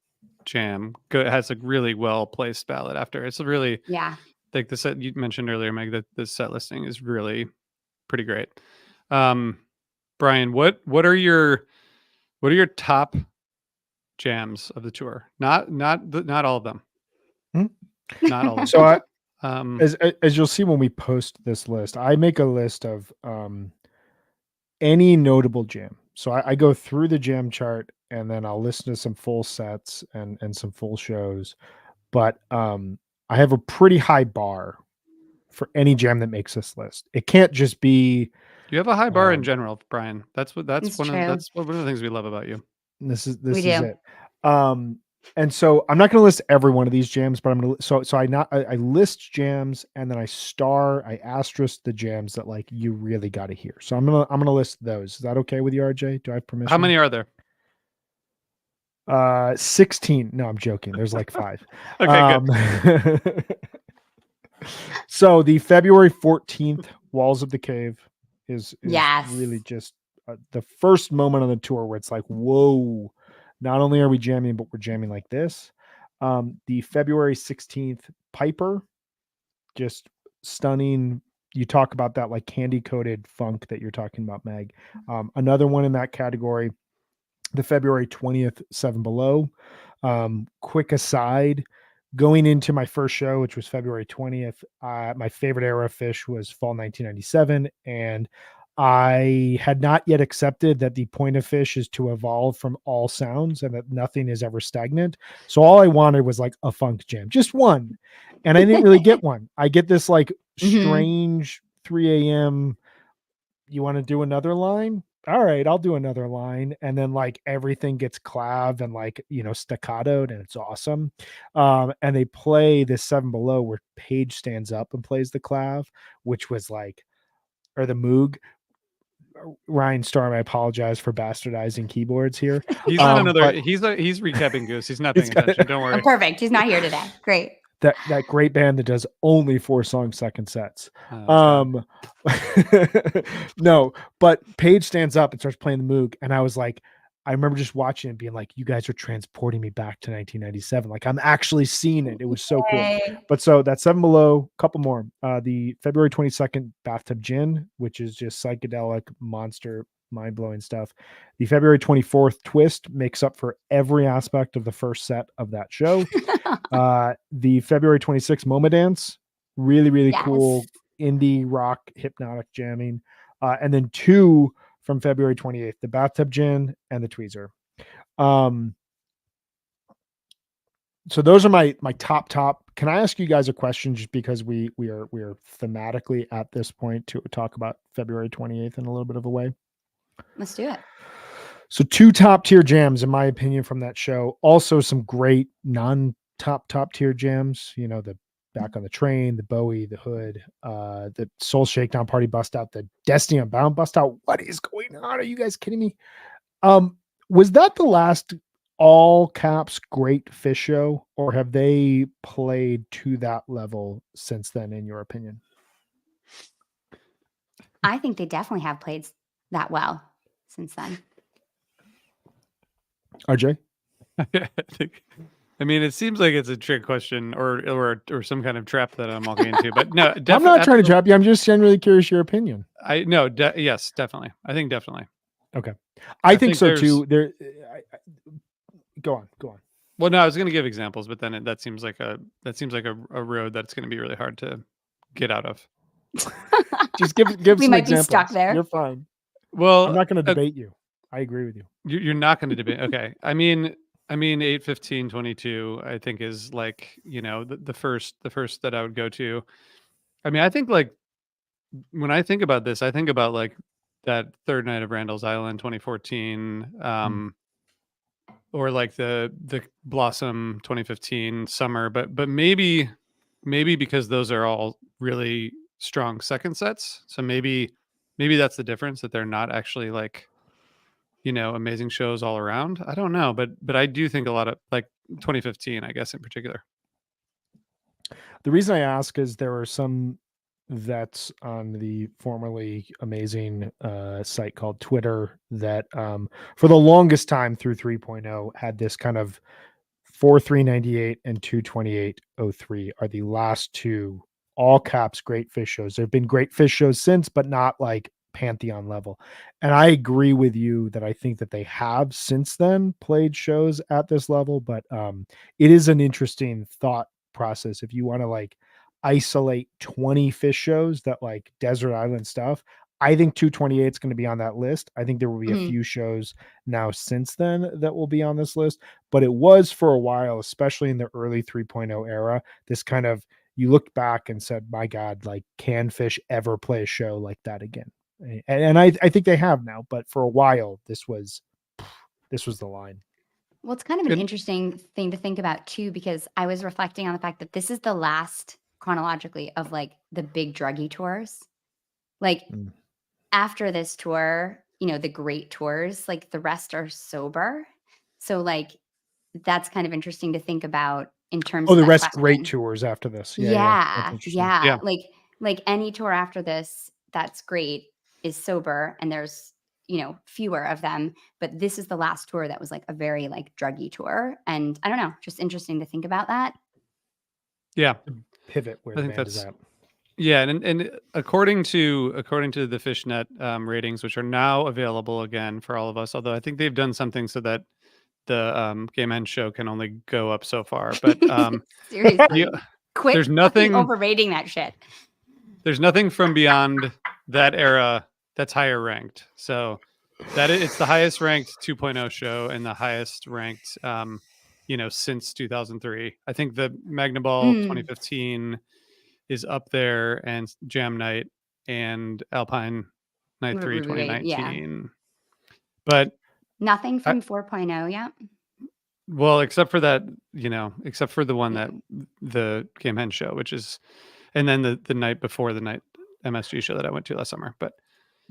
jam has a really well placed ballad after. It's really Yeah. like the set you mentioned earlier, Meg. That the set listing is really pretty great. Um, Brian, what are your top jams of the tour? Not all of them. Hmm? Not all of them. So I, Um, as you'll see when we post this list, I make a list of any notable jam. So I go through the jam chart and then I'll listen to some full sets and some full shows. But I have a pretty high bar for any jam that makes this list. It can't just be you have a high bar in Um, general, Brian. That's It's one true. of the things we love about you. this is We is do. it. And so I'm not going to list every one of these jams, but I'm going to I list jams and then I asterisk the jams that like you really got to hear. So I'm going to list those. Is that okay with you, RJ? Do I have permission? How many are there? 16. No, I'm joking. There's like 5. Okay, good. good. So the February 14th Walls of the Cave is Yes. really just the first moment on the tour where it's like, whoa, not only are we jamming, but we're jamming like this. The February 16th Piper, just stunning. You talk about that like candy coated funk that you're talking about, Meg. Another one in that category, the February 20th Seven Below. Quick aside, going into my first show, which was February 20th, my favorite era of Phish was Fall 1997. And I had not yet accepted that the point of Phish is to evolve from all sounds and that nothing is ever stagnant. So all I wanted was like a funk jam, just one. And I didn't really get one. I get this like strange 3 a.m. You want to do another line? All right, I'll do another line. And then like everything gets clav and like, staccatoed and it's awesome. And they play this Seven Below where Page stands up and plays the clav, which was like, or the Moog. Ryan Storm, I apologize for bastardizing keyboards here. He's not another. but- He's recapping Goose. He's not He's paying got it. attention. Don't worry. Oh, perfect. He's not here today. Great. That great band that does only 4-song second sets. Oh, No, but Paige stands up and starts playing the Moog, and I was like, I remember just watching it, being like, "You guys are transporting me back to 1997. Like I'm actually seeing it. It was so cool." Yay. But so that's Seven Below, couple more. The February 22nd Bathtub Gin, which is just psychedelic monster, mind-blowing stuff. The February 24th Twist makes up for every aspect of the first set of that show. The February 26th MoMA Dance, really, really cool indie rock hypnotic jamming. And then 2 from February 28th, the Bathtub Gin and the Tweezer. So those are my top. Can I ask you guys a question, just because we are thematically at this point to talk about February 28th in a little bit of a way? Let's do it. So 2 top tier jams, in my opinion, from that show. Also some great top tier jams. The Back on the Train, the Bowie, the Hood, the Soul Shakedown Party bust out, the Destiny Unbound bust out. What is going on? Are you guys kidding me? Was that the last all caps great Phish show, or have they played to that level since then, in your opinion? I think they definitely have played that well since then. RJ? I mean, it seems like it's a trick question or some kind of trap that I'm walking into. But no, I'm not trying to trap you. I'm just genuinely curious your opinion. Yes, definitely. I think definitely. Okay, I think so there's- too. Go on. Well, no, I was going to give examples, but then that seems like a road that's going to be really hard to get out of. Just give We some might be examples. stuck there. You're fine. Well, I'm not going to debate you. I agree with you. you're not going to debate. Okay, I mean, 8/15/22, I think is like the first that I would go to. I mean, I think like when I think about this, I think about like that third night of Randall's Island 2014, or like the Blossom 2015 summer, but maybe because those are all really strong second sets, so maybe that's the difference, that they're not actually like amazing shows all around. I don't know, but I do think a lot of like 2015, I guess, in particular. The reason I ask is there are some vets on the formerly amazing site called Twitter that for the longest time through 3.0 had this kind of 4/3/98 and 2/28/03 are the last 2 all caps great Phish shows. There have been great Phish shows since, but not like pantheon level. And I agree with you that I think that they have since then played shows at this level, but it is an interesting thought process if you want to like isolate 20 fish shows that like desert island stuff. I think 228 is going to be on that list. I think there will be a Mhm. few shows now since then that will be on this list, but it was for a while, especially in the early 3.0 era, this kind of, you looked back and said, my God, like, can fish ever play a show like that again? And I think they have now, but for a while, this was the line. Well, it's kind of an And- interesting thing to think about too, because I was reflecting on the fact that this is the last chronologically of like the big druggy tours. Like Mm. after this tour, the great tours, like the rest are sober. So like that's kind of interesting to think about in terms Oh, of the that rest great question. tours after this. That's Yeah, interesting. yeah. Yeah. Like any tour after this, that's great, is sober, and there's fewer of them. But this is the last tour that was like a very like druggy tour, and I don't know, just interesting to think about that. Yeah. Pivot where I the think band is that's- at. Yeah, and according to the Fishnet ratings, which are now available again for all of us, although I think they've done something so that the Game End show can only go up so far. But Seriously, quit there's fucking nothing- overrating that shit. there's nothing from beyond that era that's higher ranked. So it's the highest ranked 2.0 show and the highest ranked since 2003. I think the Magna Ball 2015 is up there, and Jam Night and Alpine Night 3 Ruby Rate, yeah. 2019. But Nothing from 4.0 yet. well, except for that, except for the one that the Game Hen show, which is, and then the night before the night MSG show that I went to last summer. But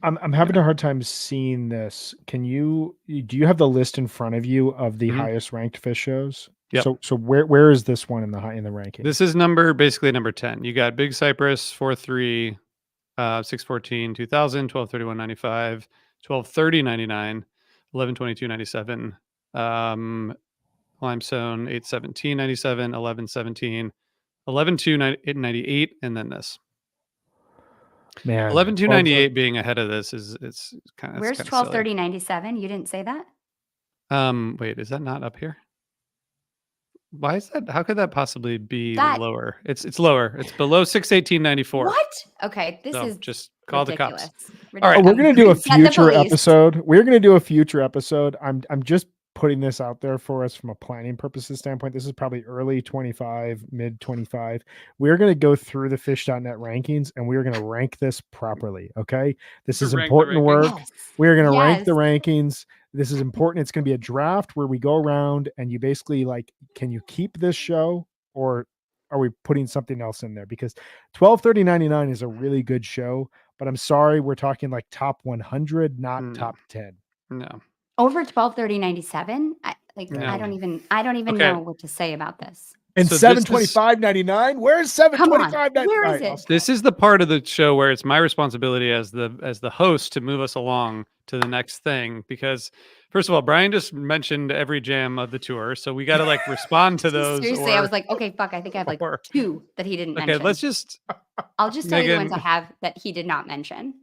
I'm having a hard time seeing this. Do you have the list in front of you of the Mhm. highest ranked fish shows? Yep. So where is this one in the ranking? this is basically number 10. You got Big Cypress 4.3, 6.14, 2000, 12.31, 95, 12.30, 99, 11.22, 97, Limestone 8.17, 97, 11.17, 11.2, 98, and then this. Man, 11.2, 98 being ahead of this it's kind of. Where's 1230.97? You didn't say that? Wait, is that not up here? Why is that? How could that possibly be That- lower? It's lower. It's below 618.94. What? Okay, this So is just call ridiculous. the cops. Ridiculous. right. we're gonna do a Get the future police. episode. We're gonna do a future episode. I'm just putting this out there for us from a planning purposes standpoint. This is probably early 25, mid 25. We're gonna go through the fish.net rankings and we're gonna rank this properly. Okay. This is Rank the important work. rankings? Yes. We're going to rank the Yes. rankings. This is important. It's going to be a draft where we go around and you basically like, can you keep this show or are we putting something else in there? Because 1230.99 is a really good show, but I'm sorry, we're talking like top 100, not No. top 10. No. Over 1230.97. No. I don't even Okay. know what to say about this. And So this is- 725.99? Where's Come on. 725.99? Where is All right, I'll it? stop. This is the part of the show where it's my responsibility as the host to move us along to the next thing, because first of all, Brian just mentioned every jam of the tour, so we got to like respond to those. Seriously, I was like, okay, fuck. I think I have like or- 2 that he didn't okay, mention. let's just I'll just tell you the ones I Megan- have that he did not mention.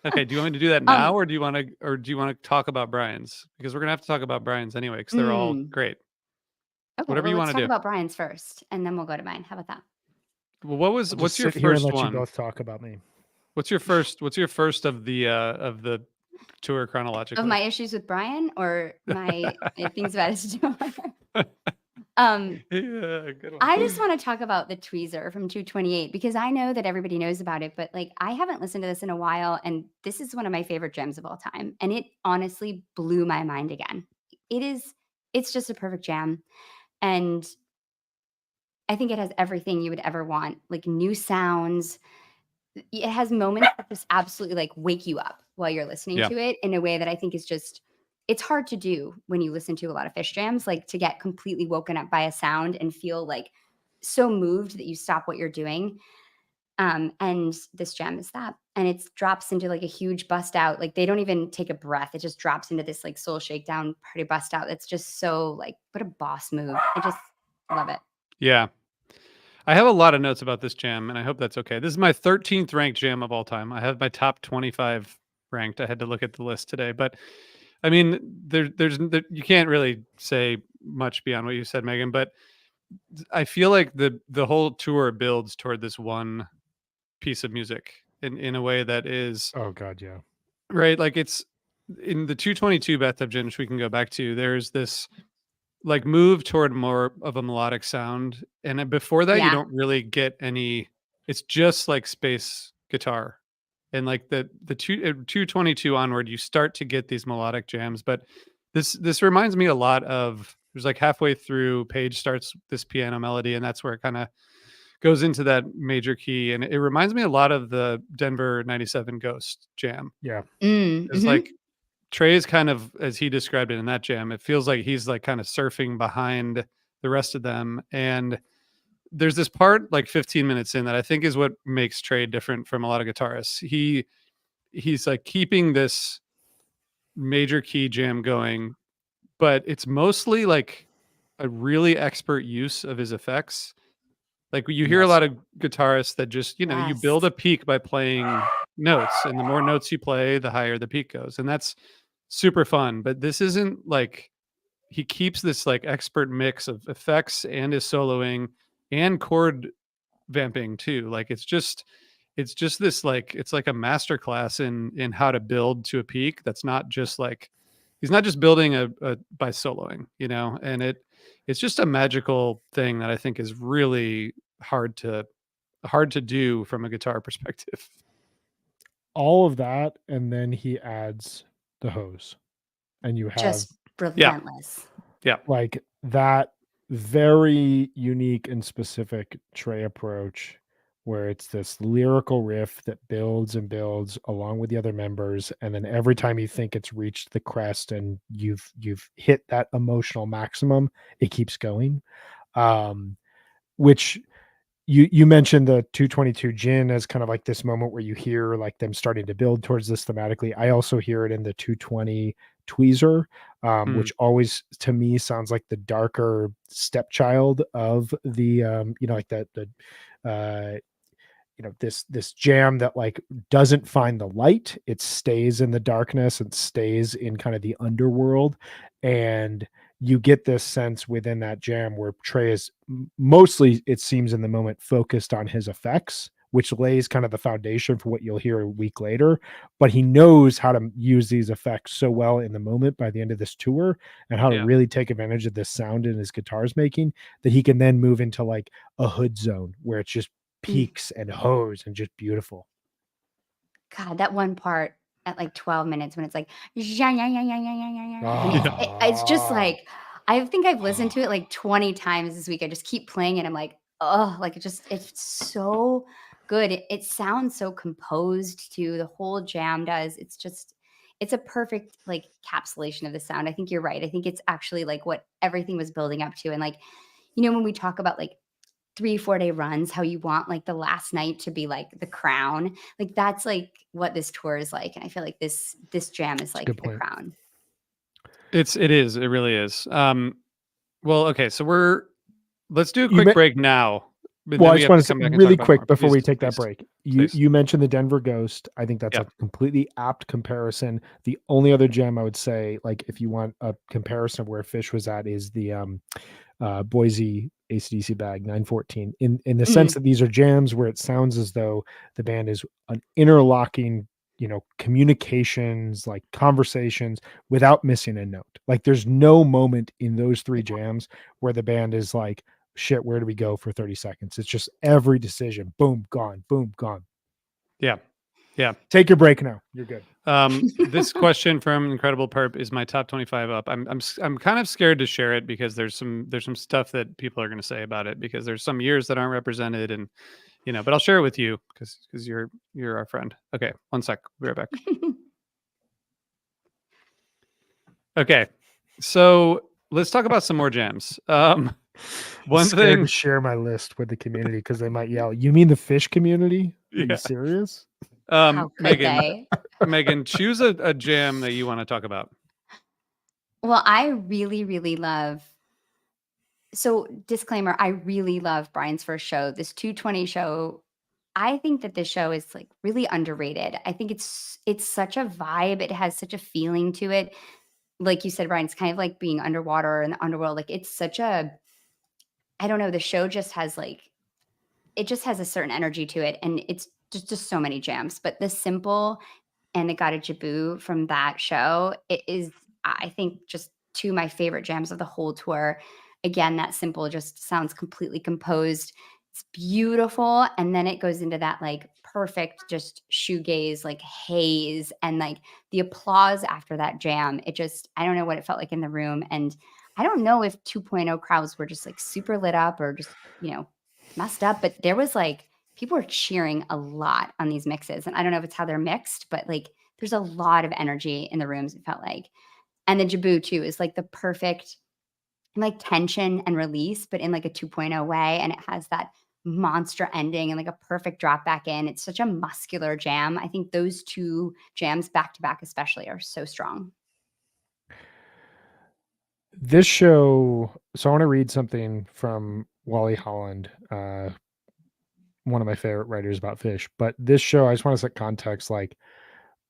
okay. Do you want me to do that now, or do you want to talk about Brian's? Because we're gonna have to talk about Brian's anyway, because they're all great. Okay, Whatever you let's wanna talk do. about Brian's first, and then we'll go to mine. How about that? Well, I'll what's just your sit here and first let one? you both talk about me. What's your first of the tour chronologically? Of my issues with Brian or my things about his tour? Yeah, good one. I just want to talk about the tweezer from 228 because I know that everybody knows about it, but like I haven't listened to this in a while, and this is one of my favorite gems of all time, and it honestly blew my mind again. It's just a perfect jam, and I think it has everything you would ever want, like new sounds. It has moments that just absolutely like wake you up while you're listening Yeah. to it in a way that I think is just, it's hard to do when you listen to a lot of fish jams, like to get completely woken up by a sound and feel like so moved that you stop what you're doing. And this jam is that. And it drops into like a huge bust out. Like they don't even take a breath. It just drops into this like soul shakedown party bust out. That's just so like, what a boss move. I just love it. Yeah. I have a lot of notes about this jam, and I hope that's okay. This is my 13th ranked jam of all time. I have my top 25 ranked. I had to look at the list today, but I mean, you can't really say much beyond what you said, Megan. But I feel like the whole tour builds toward this one piece of music in a way that is Oh God, yeah. right. Like it's in the 222 Bathtub Gin, which we can go back to. There's this like move toward more of a melodic sound, and then before that, you Yeah. don't really get any. It's just like space guitar, and like the 222 onward, you start to get these melodic jams. But this reminds me a lot of. There's like halfway through, Page starts this piano melody, and that's where it kind of goes into that major key, and it reminds me a lot of the Denver '97 Ghost jam. Yeah. It's Mhm. like Trey's kind of, as he described it in that jam, it feels like he's like kind of surfing behind the rest of them. And there's this part like 15 minutes in that I think is what makes Trey different from a lot of guitarists. He's like keeping this major key jam going, but it's mostly like a really expert use of his effects. Like you hear a Yes. lot of guitarists that just, you build Yes. a peak by playing notes, and the more notes you play, the higher the peak goes. And that's super fun. But this isn't like he keeps this like expert mix of effects and his soloing and chord vamping too. Like it's just this like it's like a master class in how to build to a peak that's not just like he's not just building a by soloing, and it's just a magical thing that I think is really hard to do from a guitar perspective. All of that, and then he adds the hose, and you have Just relentless. like that very unique and specific Trey approach where it's this lyrical riff that builds and builds along with the other members, and then every time you think it's reached the crest and you've hit that emotional maximum, it keeps going. Which you mentioned the 222 Gin as kind of like this moment where you hear like them starting to build towards this thematically. I also hear it in the 220 Tweezer, Mm. which always to me sounds like the darker stepchild of the like the this jam that like doesn't find the light. It stays in the darkness and stays in kind of the underworld. And you get this sense within that jam where Trey is mostly, it seems in the moment, focused on his effects, which lays kind of the foundation for what you'll hear a week later. But he knows how to use these effects so well in the moment by the end of this tour, and how to Yeah. really take advantage of this sound in his guitar's making, that he can then move into like a hood zone where it's just peaks and hose and just beautiful. God, that one part at like 12 minutes when it's like, "Yeah, yeah, yeah, yeah, yeah, yeah, yeah, yeah," and it's just Ah. like, I think I've listened to it like 20 times this week. I just keep playing it. I'm like, oh, like it's so good. It sounds so composed too. The whole jam does. It's a perfect like capsulation of the sound. I think you're right. I think it's actually like what everything was building up to. And like, when we talk about like 3-4 day runs, how you want like the last night to be like the crown, like that's like what this tour is like. And I feel like this jam is a like good the point. crown. It really is. Well, okay, so let's do a You quick me- break now. But Well, then I we just have want to to say come back and talk really about quick more. before we Please, take that please, break. please. You mentioned the Denver Ghost. I think that's Yeah. a completely apt comparison. The only other jam I would say, like if you want a comparison of where Fish was at, is the Boise AC/DC Bag 914. In the sense that these are jams where it sounds as though the band is an interlocking, communications, like conversations without missing a note. Like there's no moment in those three jams where the band is like, shit, where do we go for 30 seconds? It's just every decision, boom, gone, boom, gone. Yeah. Take your break now. You're good. This question from Incredible Perp is my top 25 up. I'm kind of scared to share it because there's some stuff that people are going to say about it, because there's some years that aren't represented, and but I'll share it with you because you're our friend. Okay, one sec. We'll be right back. Okay, so let's talk about some more jams. One Scared thing. to share my list with the community because they might yell. You mean the Fish community? Are Yeah. you serious? How could Megan, they? Megan, choose a jam that you want to talk about. Well, I really, really love. So, disclaimer, I really love Brian's first show. This 220 show, I think that this show is like really underrated. I think it's such a vibe. It has such a feeling to it. Like you said, Brian, it's kind of like being underwater in the underworld. Like it's such a, I don't know, the show just has like, it just has a certain energy to it. And it's just so many jams. But The Simple and the Gotta Jaboo from that show, it is, I think, just two of my favorite jams of the whole tour. Again, That Simple just sounds completely composed. It's beautiful. And then it goes into that like perfect, just shoegaze, like haze, and like the applause after that jam. It just, I don't know what it felt like in the room. And I don't know if 2.0 crowds were just like super lit up or just, messed up, but there was like, people were cheering a lot on these mixes. And I don't know if it's how they're mixed, but like there's a lot of energy in the rooms, it felt like. And the Jaboo too is like the perfect like tension and release, but in like a 2.0 way. And it has that monster ending and like a perfect drop back in. It's such a muscular jam. I think those two jams back to back especially are so strong. This show, so I want to read something from Wally Holland, one of my favorite writers about Fish. But this show, I just want to set context. Like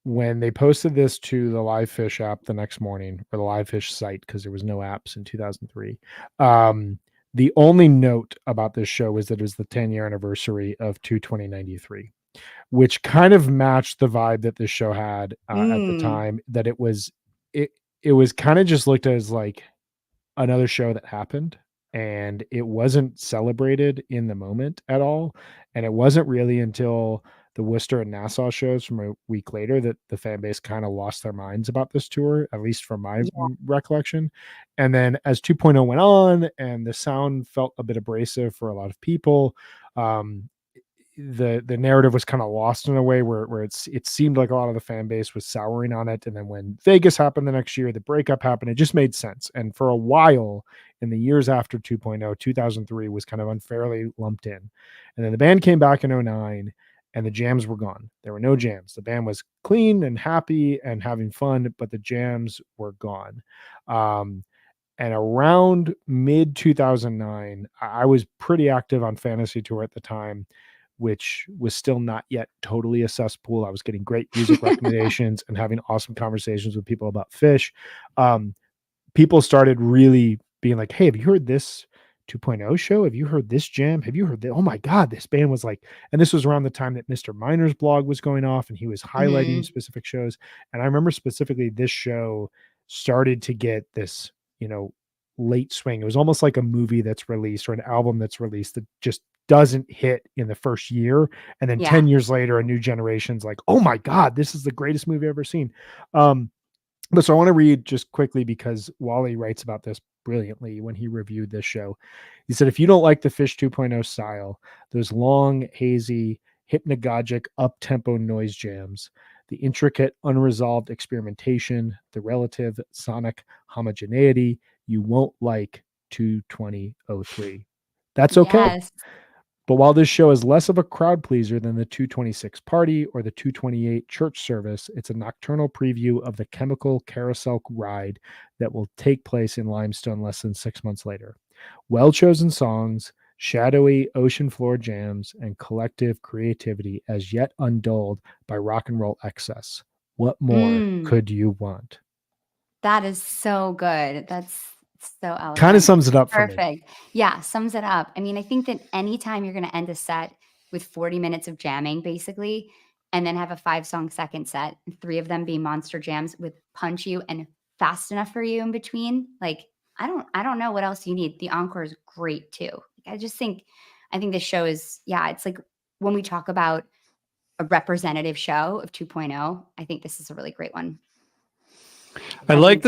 when they posted this to the Live Fish app the next morning, or the Live Fish site, because there was no apps in 2003. The only note about this show was that it was the 10-year anniversary of 2/20/93, which kind of matched the vibe that this show had at the time. That it was kind of just looked as like another show that happened, and it wasn't celebrated in the moment at all. And it wasn't really until the Worcester and Nassau shows from a week later that the fan base kind of lost their minds about this tour, at least from my recollection. And then as 2.0 went on and the sound felt a bit abrasive for a lot of people, the narrative was kind of lost in a way where it seemed like a lot of the fan base was souring on it. And then when Vegas happened the next year, the breakup happened, it just made sense. And for a while in the years after 2.0, 2003 was kind of unfairly lumped in. And then the band came back in 2009 and the jams were gone. There were no jams. The band was clean and happy and having fun, but the jams were gone. And around mid 2009, I was pretty active on Fantasy Tour at the time, which was still not yet totally a cesspool. I was getting great music recommendations and having awesome conversations with people about Fish. People started really being like, hey, have you heard this 2.0 show? Have you heard this jam? Have you heard that? Oh my God, this band was like, and this was around the time that Mr. Miner's blog was going off and he was highlighting specific shows. And I remember specifically this show started to get this, late swing. It was almost like a movie that's released or an album that's released that just doesn't hit in the first year. And then 10 years later, a new generation's like, oh my God, this is the greatest movie I've ever seen. But so I want to read just quickly because Wally writes about this brilliantly when he reviewed this show. He said, if you don't like the Fish 2.0 style, those long, hazy, hypnagogic, up-tempo noise jams, the intricate, unresolved experimentation, the relative sonic homogeneity, you won't like 2/20/03. That's okay. Yes. But while this show is less of a crowd pleaser than the 226 party or the 228 church service, it's a nocturnal preview of the chemical carousel ride that will take place in Limestone less than 6 months later. Well-chosen songs, shadowy ocean floor jams, and collective creativity as yet undulled by rock and roll excess. What more could you want? That is so good. That's so elegant. Kind of sums it up for me. Perfect. Yeah, sums it up. I mean, I think that anytime you're going to end a set with 40 minutes of jamming, basically, and then have a 5-song second set, 3 of them being monster jams with punch you and fast enough for you in between, like I don't know what else you need. The encore is great too. I think this show is, it's like when we talk about a representative show of 2.0, I think this is a really great one. I like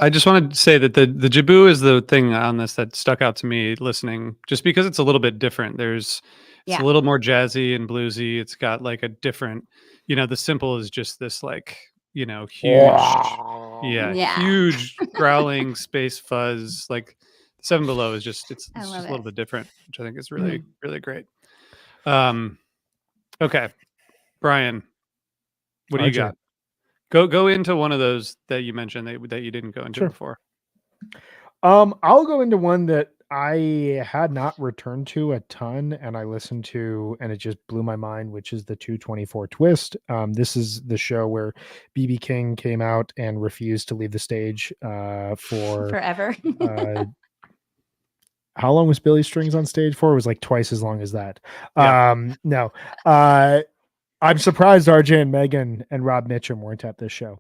I just wanted to say that the Jaboo is the thing on this that stuck out to me listening, just because it's a little bit different. It's a little more jazzy and bluesy. It's got like a different, The Simple is just this like, huge, huge growling space fuzz. Like Seven Below is just, it's just a little bit different, which I think is really, really great. Okay. Brian, what do you got? Go into one of those that you mentioned that you didn't go into before. I'll go into one that I had not returned to a ton, and I listened to, and it just blew my mind, which is the 224 Twist. This is the show where BB King came out and refused to leave the stage for Forever. how long was Billy Strings on stage for? It was like twice as long as that. Yeah. No. I'm surprised RJ and Megan and Rob Mitchum weren't at this show.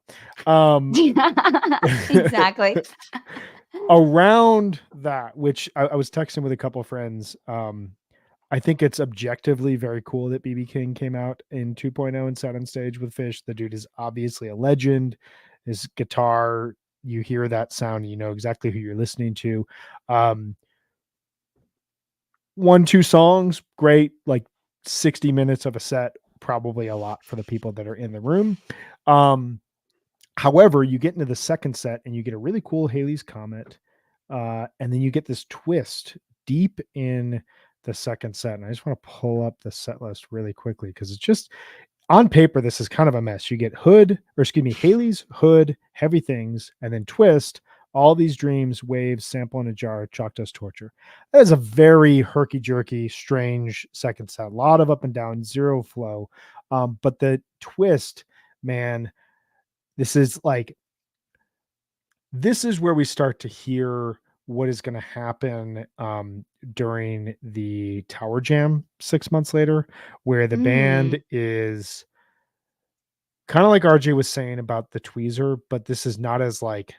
Exactly. Around that, which I was texting with a couple of friends, I think it's objectively very cool that BB King came out in 2.0 and sat on stage with Fish. The dude is obviously a legend. His guitar, you hear that sound, you know exactly who you're listening to. 1-2 songs, great. Like 60 minutes of a set, probably a lot for the people that are in the room. However, you get into the second set and you get a really cool Halley's Comet, and then you get this twist deep in the second set. And I just want to pull up the set list really quickly because it's just on paper, this is kind of a mess. You get Halley's, Hood, Heavy Things, and then Twist, All These Dreams, Waves, Sample in a Jar, Chalk Dust Torture. That is a very herky-jerky, strange second set. A lot of up and down, zero flow. But the Twist, man, this is where we start to hear what is going to happen during the Tower Jam 6 months later, where the band is kind of like RJ was saying about the Tweezer, but this is not as like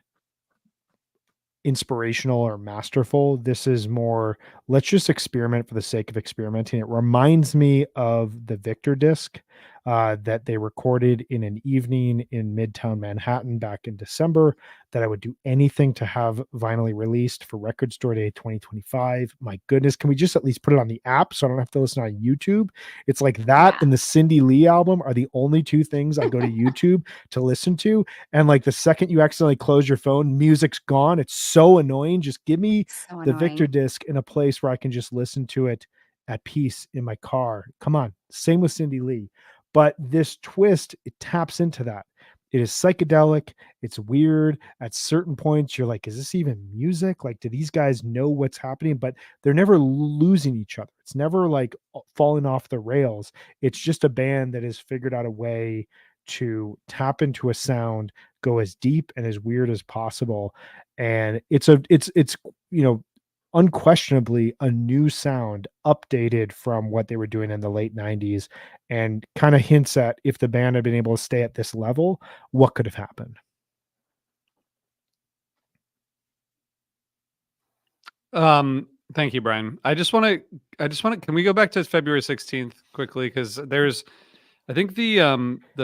inspirational or masterful. This is more, let's just experiment for the sake of experimenting. It reminds me of the Victor disc that they recorded in an evening in Midtown Manhattan back in December, that I would do anything to have vinylly released for Record Store Day 2025. My goodness, can we just at least put it on the app so I don't have to listen on YouTube? It's like that and the Cindy Lee album are the only two things I go to YouTube to listen to. And like the second you accidentally close your phone, music's gone. It's so annoying. Just give me the Victor disc in a place where I can just listen to it at peace in my car. Come on. Same with Cindy Lee. But this Twist, it taps into that. It is psychedelic. It's weird. At certain points, you're like, is this even music? Like, do these guys know what's happening? But they're never losing each other. It's never like falling off the rails. It's just a band that has figured out a way to tap into a sound, go as deep and as weird as possible. And it's unquestionably a new sound, updated from what they were doing in the late 90s, and kind of hints at, if the band had been able to stay at this level, what could have happened. Thank you, Brian. I just want to, can we go back to February 16th quickly? Because I think the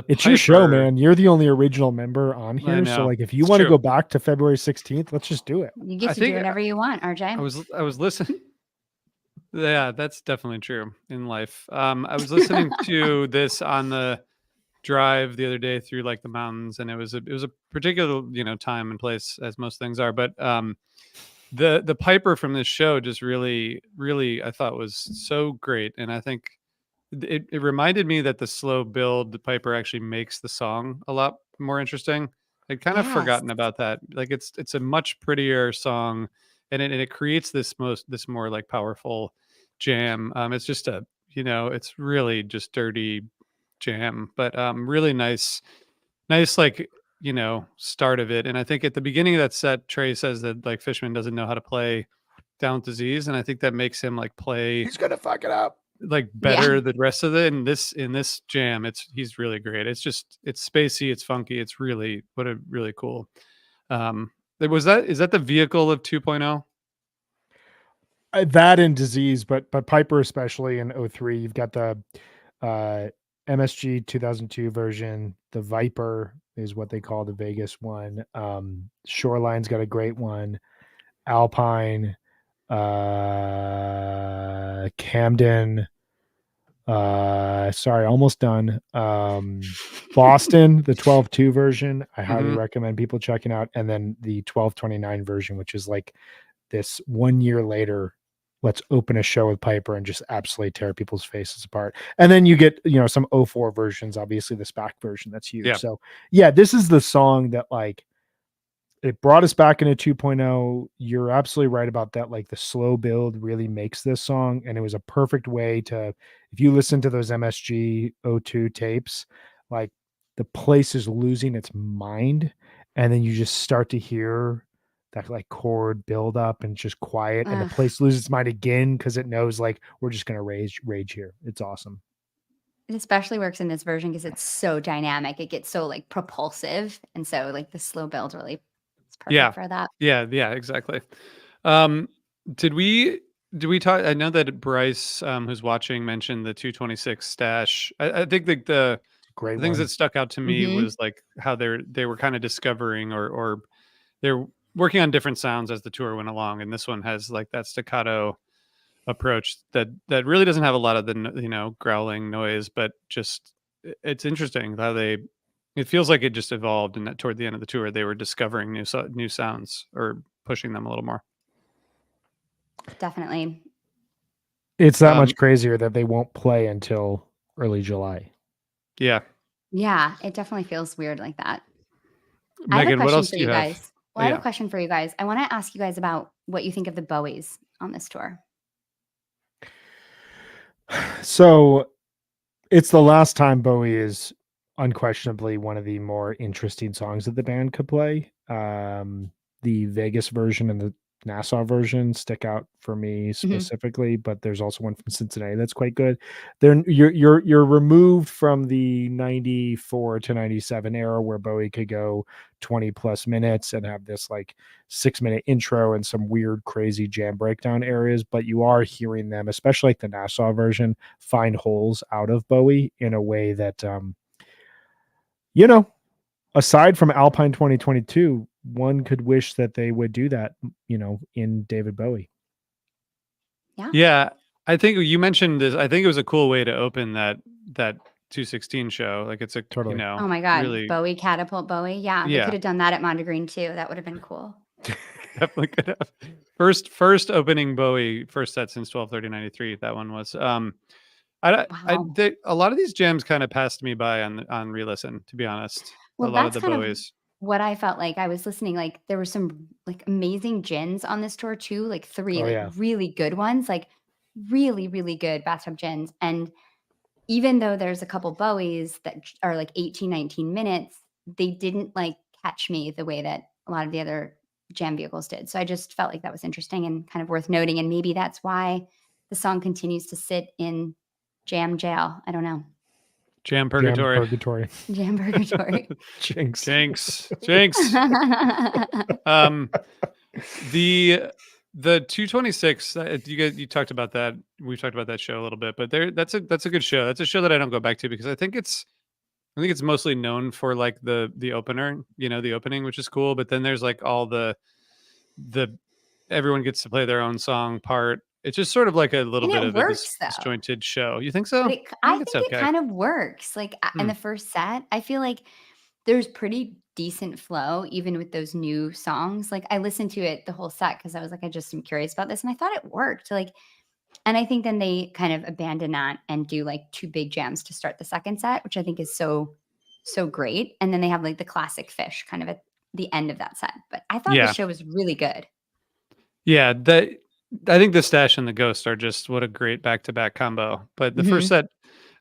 it's your show, man. You're the only original member on here. So like, if you want to go back to February 16th, let's just do it. You get to do whatever you want, RJ. I was listening. Yeah, that's definitely true in life. I was listening to this on the drive the other day through like the mountains, and it was a particular, time and place, as most things are. But the Piper from this show just really, really, I thought was so great. And I think it reminded me that the slow build, the Piper actually makes the song a lot more interesting. I'd kind of forgotten about that. Like it's a much prettier song, and it creates this more like powerful jam. It's just it's really just dirty jam, but really nice like start of it. And I think at the beginning of that set, Trey says that like Fishman doesn't know how to play Down with Disease, and I think that makes him like play. He's gonna fuck it up like better the rest of it. In this jam, he's really great. It's spacey, it's funky, it's really really cool. Is that the vehicle of 2.0? That and Disease, but Piper especially in 03. You've got the MSG 2002 version. The Viper is what they call the Vegas one. Shoreline's got a great one. Alpine, Camden, sorry, almost done. Boston, the 12.2 version, I highly recommend people checking out. And then the 12.29 version, which is like this 1 year later, let's open a show with Piper and just absolutely tear people's faces apart. And then you get, some 04 versions, obviously the SPAC version, that's huge. So yeah, this is the song that like it brought us back into 2.0. You're absolutely right about that. Like the slow build really makes this song, and it was a perfect way to, if you listen to those MSG O2 tapes, like the place is losing its mind, and then you just start to hear that like chord build up and just quiet, and the Ugh. place loses its mind again because it knows like we're just gonna rage here. It's awesome. It especially works in this version because it's so dynamic. It gets so like propulsive, and so like the slow build really is Yeah. perfect for that. Yeah, exactly. Um, did we talk? I know that Bryce, who's watching, mentioned the 226 stash. I think like the Great things one. that stuck out to me Mhm. was like how they were kind of discovering or they're working on different sounds as the tour went along, and this one has like that staccato approach that really doesn't have a lot of the growling noise, but just it's interesting how they. It feels like it just evolved, and that toward the end of the tour, they were discovering new sounds or pushing them a little more. Definitely. It's that Um, much crazier that they won't play until early July. yeah, Yeah, it definitely feels weird like that. I have a Megan, what question else for do you you have? guys. Oh Well, I have a yeah, question for you guys. I want to ask you guys about what you think of the Bowies on this tour. So it's the last time Bowie is unquestionably one of the more interesting songs that the band could play. The Vegas version and the Nassau version stick out for me Mhm. specifically, but there's also one from Cincinnati that's quite good. Then you're removed from the 94 to 97 era where Bowie could go 20 plus minutes and have this like 6 minute intro and some weird crazy jam breakdown areas, but you are hearing them, especially like the Nassau version, find holes out of Bowie in a way that you know, aside from Alpine 2022, one could wish that they would do that, in David Bowie. Yeah. yeah. I think you mentioned this. I think it was a cool way to open that 216 show. Like it's a Totally. Oh my God. really Bowie, Catapult Bowie. Yeah, they could yeah. have done that at Mondegreen too. That would have been cool. Definitely could have. First opening Bowie first set since 12/30/93. That one was. Wow. A lot of these jams kind of passed me by on re-listen. To be honest, a Well, lot of that's the kind of Bowies. what I felt like. I was listening, like there were some like amazing gins on this tour too, like three Oh like yeah. really good ones, like really, really good bathtub gins. And even though there's a couple Bowies that are like 18, 19 minutes, they didn't like catch me the way that a lot of the other jam vehicles did. So I just felt like that was interesting and kind of worth noting. And maybe that's why the song continues to sit in jam jail. I don't know. Jam Jam Purgatory. Purgatory. Jam purgatory. Jinx. Jinx. Um, the 226. You talked about that. We've talked about that show a little bit, but that's a good show. That's a show that I don't go back to because I think it's mostly known for like the opener, the opening, which is cool. But then there's like all the everyone gets to play their own song part. It's just sort of like a little And bit it of a works though. disjointed show. You think so? But I I think it's think it okay. kind of works. Like in Hmm. the first set, I feel like there's pretty decent flow even with those new songs. Like I listened to it the whole set because I was like, I just am curious about this. And I thought it worked. Like, and I think then they kind of abandon that and do like two big jams to start the second set, which I think is so great. And then they have like the classic fish kind of at the end of that set. But I thought the Yeah, show was really good. yeah. I think the Stash and the Ghost are just what a great back to back combo. But the first Mhm. set,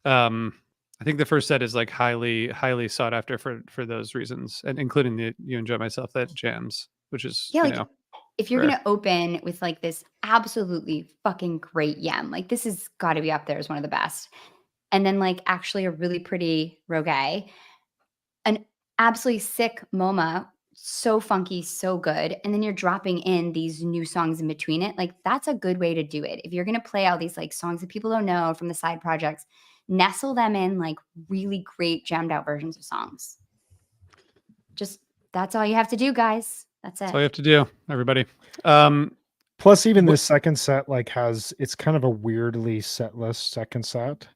um, I think the first set is like highly sought after for those reasons, and including the You Enjoy Myself that jams, which is Yeah, like if you're rare. gonna open with like this absolutely fucking great yam, like this has got to be up there as one of the best. And then like actually a really pretty Rogue, an absolutely sick MoMA, so funky, so good. And then you're dropping in these new songs in between it. Like that's a good way to do it. If you're gonna play all these like songs that people don't know from the side projects, nestle them in like really great jammed out versions of songs. Just that's all you have to do, guys. That's That's it. all you have to do, everybody. Um, Plus, even Wh- this second set it's kind of a weirdly setless second set,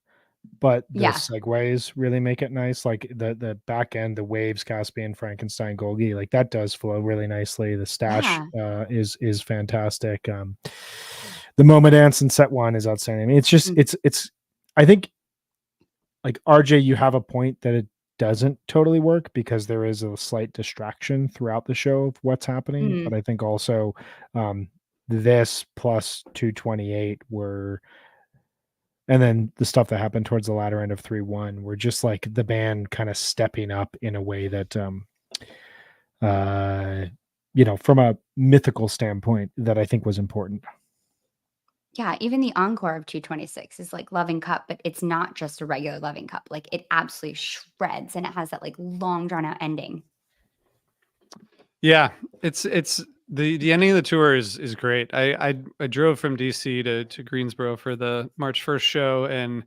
but the Yeah. segues really make it nice. Like the back end, the waves, Caspian, Frankenstein, Golgi, like that does flow really nicely. The stash Yeah. is fantastic. The Moment Dance in set one is outstanding. I mean, it's just Mm. it's I think like RJ, you have a point that doesn't totally work because there is a slight distraction throughout the show of what's happening. Mhm. But I think also this plus 228 were, and then the stuff that happened towards the latter end of 3-1 were just like the band kind of stepping up in a way that from a mythical standpoint that I think was important. Yeah, even the encore of 226 is like Loving Cup, but it's not just a regular Loving Cup. Like it absolutely shreds and it has that like long drawn out ending. Yeah, it's the ending of the tour is great. I drove from DC to Greensboro for the March 1st show, and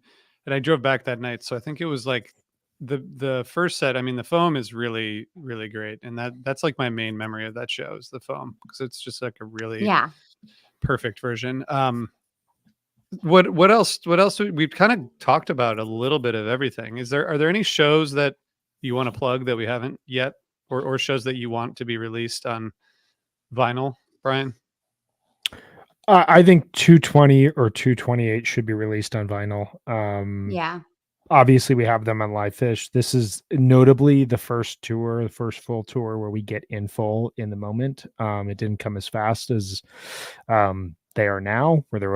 I drove back that night. So I think it was like the first set. I mean, the foam is really really great, and that's like my main memory of that show is the foam because it's just like a really Yeah. perfect version. What else? What else? We've kind of talked about a little bit of everything. Are there any shows that you want to plug that we haven't yet, or shows that you want to be released on vinyl, Brian? I think 220 or 228 should be released on vinyl. Yeah. Obviously, we have them on Live Fish. This is notably the first full tour where we get in full in the moment. It didn't come as fast as they are now, where they're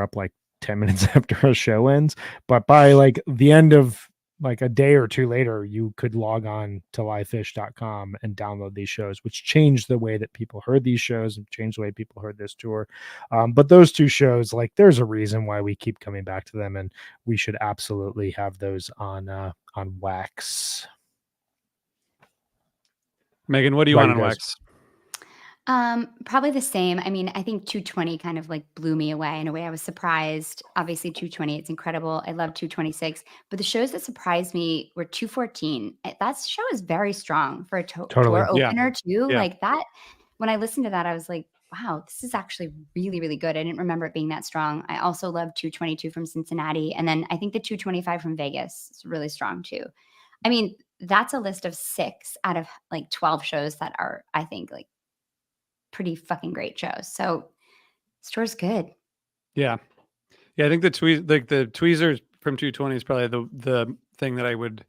up like 10 minutes after a show ends. But by like the end of like a day or two later, you could log on to livefish.com and download these shows, which changed the way that people heard these shows and changed the way people heard this tour. But those two shows, like, there's a reason why we keep coming back to them, and we should absolutely have those on wax. Megan, what do you What want about on you guys? wax? Probably the same. I mean, I think 220 kind of like blew me away in a way. I was surprised. Obviously, 220, it's incredible. I love 226. But the shows that surprised me were 214. That show is very strong for a Totally. tour Yeah. opener, too. Yeah. Like that, when I listened to that, I was like, wow, this is actually really, really good. I didn't remember it being that strong. I also love 222 from Cincinnati. And then I think the 225 from Vegas is really strong, too. I mean, that's a list of 6 out of like 12 shows that are, I think, like, pretty fucking great shows. So store's good. Yeah. I think the tweezers from 220 is probably the thing that I would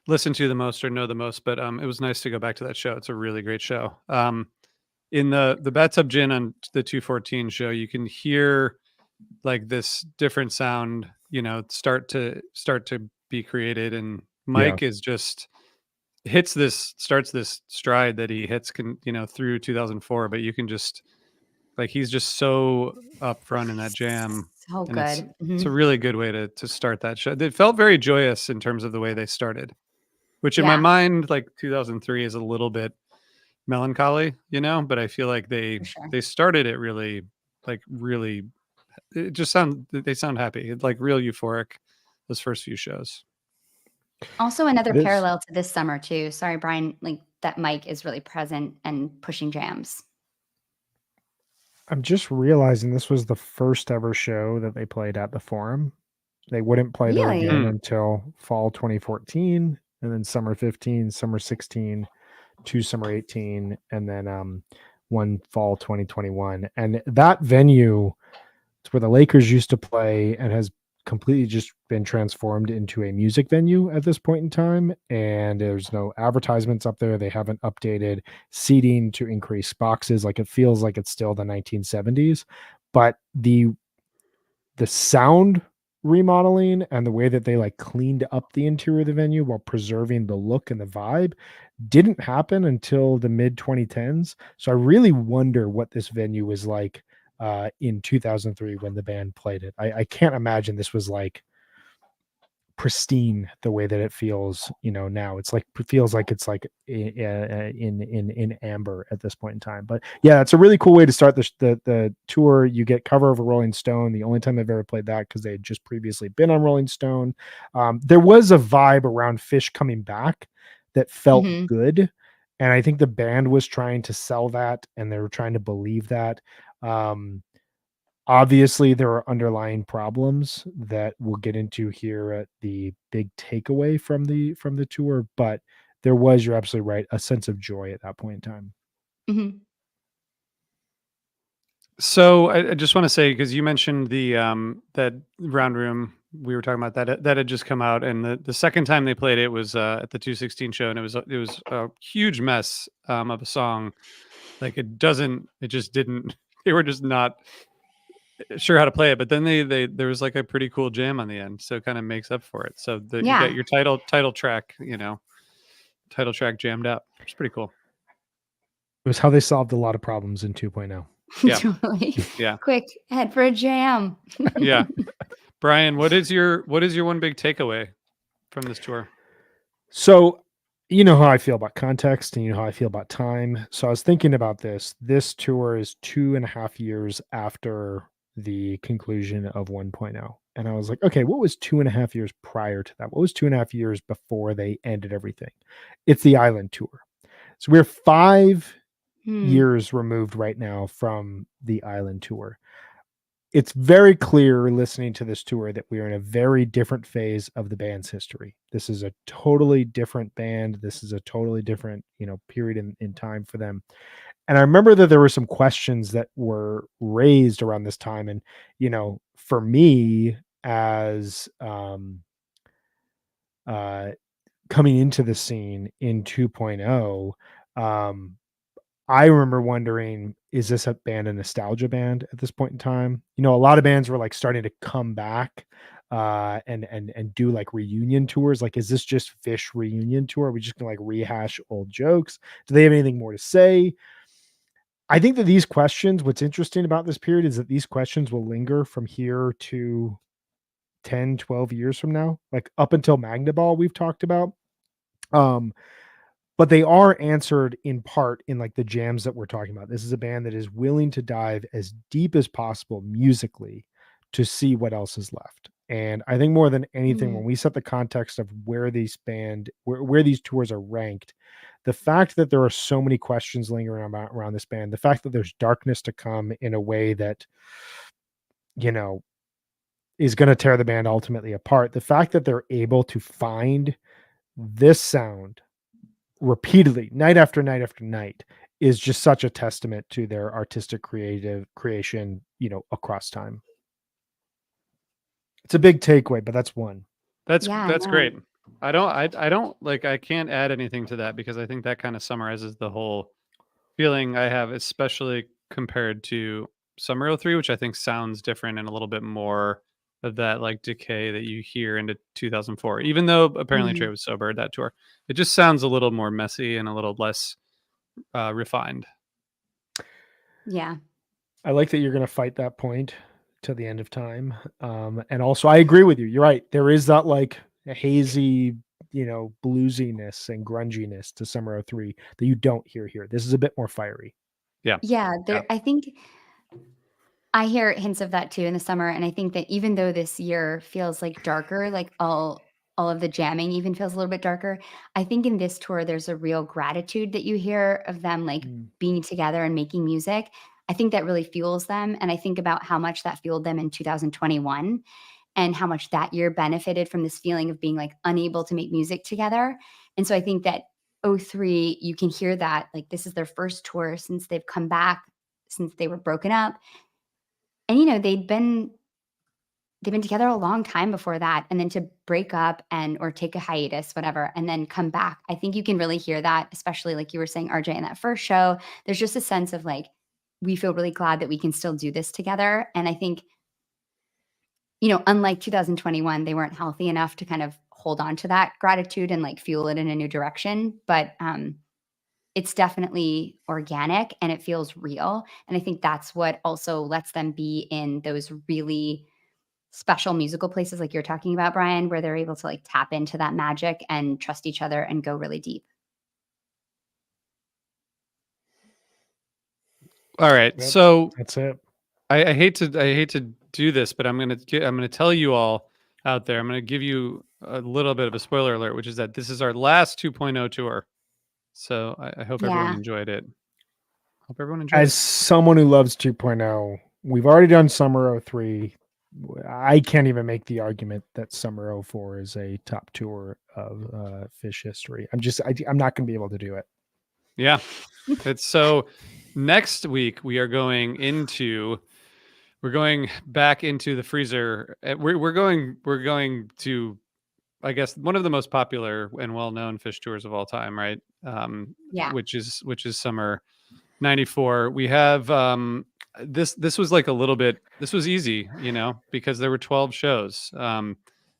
listen to the most or know the most. But it was nice to go back to that show. It's a really great show. In the Bathtub Gin on the 214 show, you can hear like this different sound, start to be created, and Mike is just starts this stride that he hits through 2004, but you can just like he's just so upfront in that jam. So And good. it's a really good way to start that show. It felt very joyous in terms of the way they started, which in my Yeah. mind, like 2003 is a little bit melancholy, but I feel like For sure. they started it really, they sound happy. It's like real euphoric, those first few shows. Also another It is. parallel to this summer too. Sorry, Brian, like that Mike is really present and pushing jams. I'm just realizing this was the first ever show that they played at the Forum. They wouldn't play there Really? again until fall 2014, and then summer 15, summer 16, 2 summer 18, and then one fall 2021. And that venue, it's where the Lakers used to play and has completely just been transformed into a music venue at this point in time. And there's no advertisements up there. They haven't updated seating to increase boxes. Like, it feels like it's still the 1970s, but the sound remodeling and the way that they like cleaned up the interior of the venue while preserving the look and the vibe didn't happen until the mid 2010s. So I really wonder what this venue was like in 2003 when the band played it. I can't imagine this was like pristine the way that it feels now. It feels like it's like in amber at this point in time. But yeah, it's a really cool way to start the tour. You get cover of a Rolling Stone, the only time I've ever played that, because they had just previously been on Rolling Stone. There was a vibe around Fish coming back that felt good, and I think the band was trying to sell that, and they were trying to believe that. Obviously, there are underlying problems that we'll get into here at the big takeaway from the tour, but there was, you're absolutely right, a sense of joy at that point in time. Mm-hmm. So I just want to say, because you mentioned the that round room we were talking about that had just come out, and the second time they played it was at the 216 show, and it was a huge mess of a song. Like it just didn't. They were just not sure how to play it, but then they there was like a pretty cool jam on the end, so it kind of makes up for it. So you Yeah. got your title track, title track jammed out. It's pretty cool. It was how they solved a lot of problems in 2.0. Yeah. Totally. Yeah. Quick, head for a jam. Yeah. Brian, what is your one big takeaway from this tour? So, you know how I feel about context and you know how I feel about time. So I was thinking about this. This tour is 2.5 years after the conclusion of 1.0. And I was like, okay, what was 2.5 years prior to that? What was 2.5 years before they ended everything? It's the island tour. So we're 5 years removed right now from the island tour. It's very clear listening to this tour that we are in a very different phase of the band's history. This is a totally different band. This is a totally different, period in time for them. And I remember that there were some questions that were raised around this time. And, for me as coming into the scene in 2.0, I remember wondering, is this a band, a nostalgia band at this point in time? A lot of bands were like starting to come back and do like reunion tours. Like, is this just Phish reunion tour? Are we just gonna like rehash old jokes? Do they have anything more to say? I think that these questions, what's interesting about this period is that these questions will linger from here to 10, 12 years from now, like up until Magnaball we've talked about. But they are answered in part in like the jams that we're talking about. This is a band that is willing to dive as deep as possible musically to see what else is left. And I think more than anything, when we set the context of where these tours are ranked, the fact that there are so many questions lingering around this band, the fact that there's darkness to come in a way that, is going to tear the band ultimately apart, the fact that they're able to find this sound repeatedly night after night after night is just such a testament to their artistic creation, across time. It's a big takeaway, but that's one. That's Yeah, great. I don't like, I can't add anything to that because I think that kind of summarizes the whole feeling I have, especially compared to Summer 03, which I think sounds different and a little bit more of that like decay that you hear into 2004. Even though apparently Trey was sober at that tour, it just sounds a little more messy and a little less refined. Yeah. I like that you're going to fight that point till the end of time. And also I agree with you. You're right. There is that like a hazy, bluesiness and grunginess to Summer 03 that you don't hear here. This is a bit more fiery. Yeah. I think I hear hints of that too in the summer. And I think that even though this year feels like darker, like all of the jamming even feels a little bit darker, I think in this tour there's a real gratitude that you hear of them like being together and making music. I think that really fuels them. And I think about how much that fueled them in 2021 and how much that year benefited from this feeling of being like unable to make music together. And so I think that 03, you can hear that like this is their first tour since they've come back, since they were broken up. And they'd been together a long time before that, and then to break up or take a hiatus, whatever, and then come back. I think you can really hear that, especially like you were saying, RJ, in that first show. There's just a sense of like, we feel really glad that we can still do this together. And I think, unlike 2021, they weren't healthy enough to kind of hold on to that gratitude and like fuel it in a new direction. But it's definitely organic and it feels real. And I think that's what also lets them be in those really special musical places like you're talking about, Brian, where they're able to like tap into that magic and trust each other and go really deep. All right. So that's it. I hate to do this, but I'm gonna tell you all out there. I'm gonna give you a little bit of a spoiler alert, which is that this is our last 2.0 tour. So I hope everyone enjoyed it. Hope everyone enjoyed As it. someone who loves 2.0, we've already done Summer 03. I can't even make the argument that Summer 04 is a top tour of Phish history. I'm not going to be able to do it. Yeah. It's so next week we're going we're going back into the freezer. We're going to, I guess, one of the most popular and well-known fish tours of all time, right? Yeah. Which is summer '94. We have this was like a little bit. This was easy, because there were 12 shows.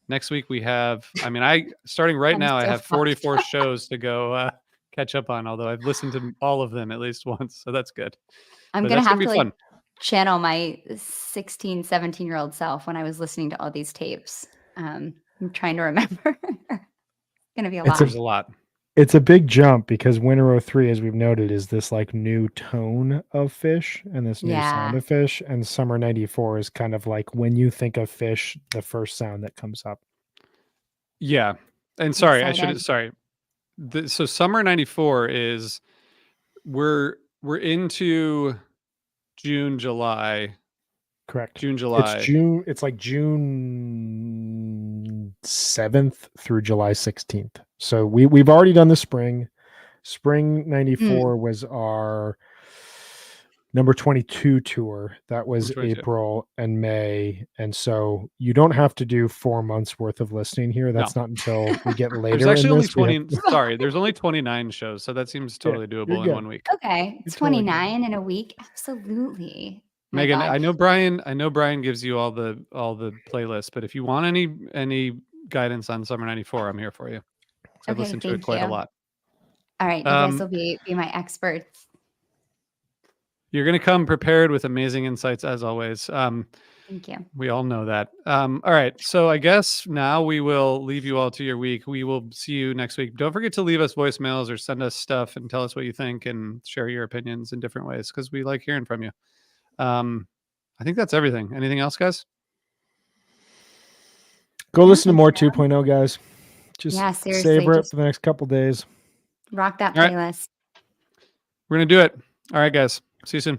Next week we have. I mean, starting right I'm now, I so have fucked. 44 shows to go catch up on. Although I've listened to all of them at least once, so that's good. I'm But gonna that's have be to fun. channel my 16, 17-year-old self when I was listening to all these tapes. I'm trying to remember. It's gonna be a lot. There's a lot. It's a big jump because Winter 03, as we've noted, is this like new tone of fish and this new sound Yeah. of fish. And Summer 94 is kind of like when you think of fish, the first sound that comes up. Yeah, and sorry, Excited. So summer '94 is we're into June, July. Correct. June, July. It's June. It's like June 7th through July 16th. So we've already done the spring. Spring '94 was our number 22 tour. That was Number 22. April and May. And so you don't have to do 4 months worth of listening here. That's not until we get later. There's actually in only this. We 20. Sorry, there's only 29 shows, so that seems totally doable in good. 1 week. Okay, You're totally good. 29 in a week. Absolutely. My Megan, God. I know Brian gives you all the playlists, but if you want any guidance on summer '94, I'm here for you. I've Okay, listened to it thank quite a you. lot. All right, you guys will be my experts. You're going to come prepared with amazing insights as always. Thank you. We all know that. All right. So I guess now we will leave you all to your week. We will see you next week. Don't forget to leave us voicemails or send us stuff and tell us what you think and share your opinions in different ways because we like hearing from you. I think that's everything. Anything else, guys? Go listen to more 2.0, guys. Just seriously, savor it just for the next couple days. rock that All right. playlist. We're going to do it. All right, guys. See you soon.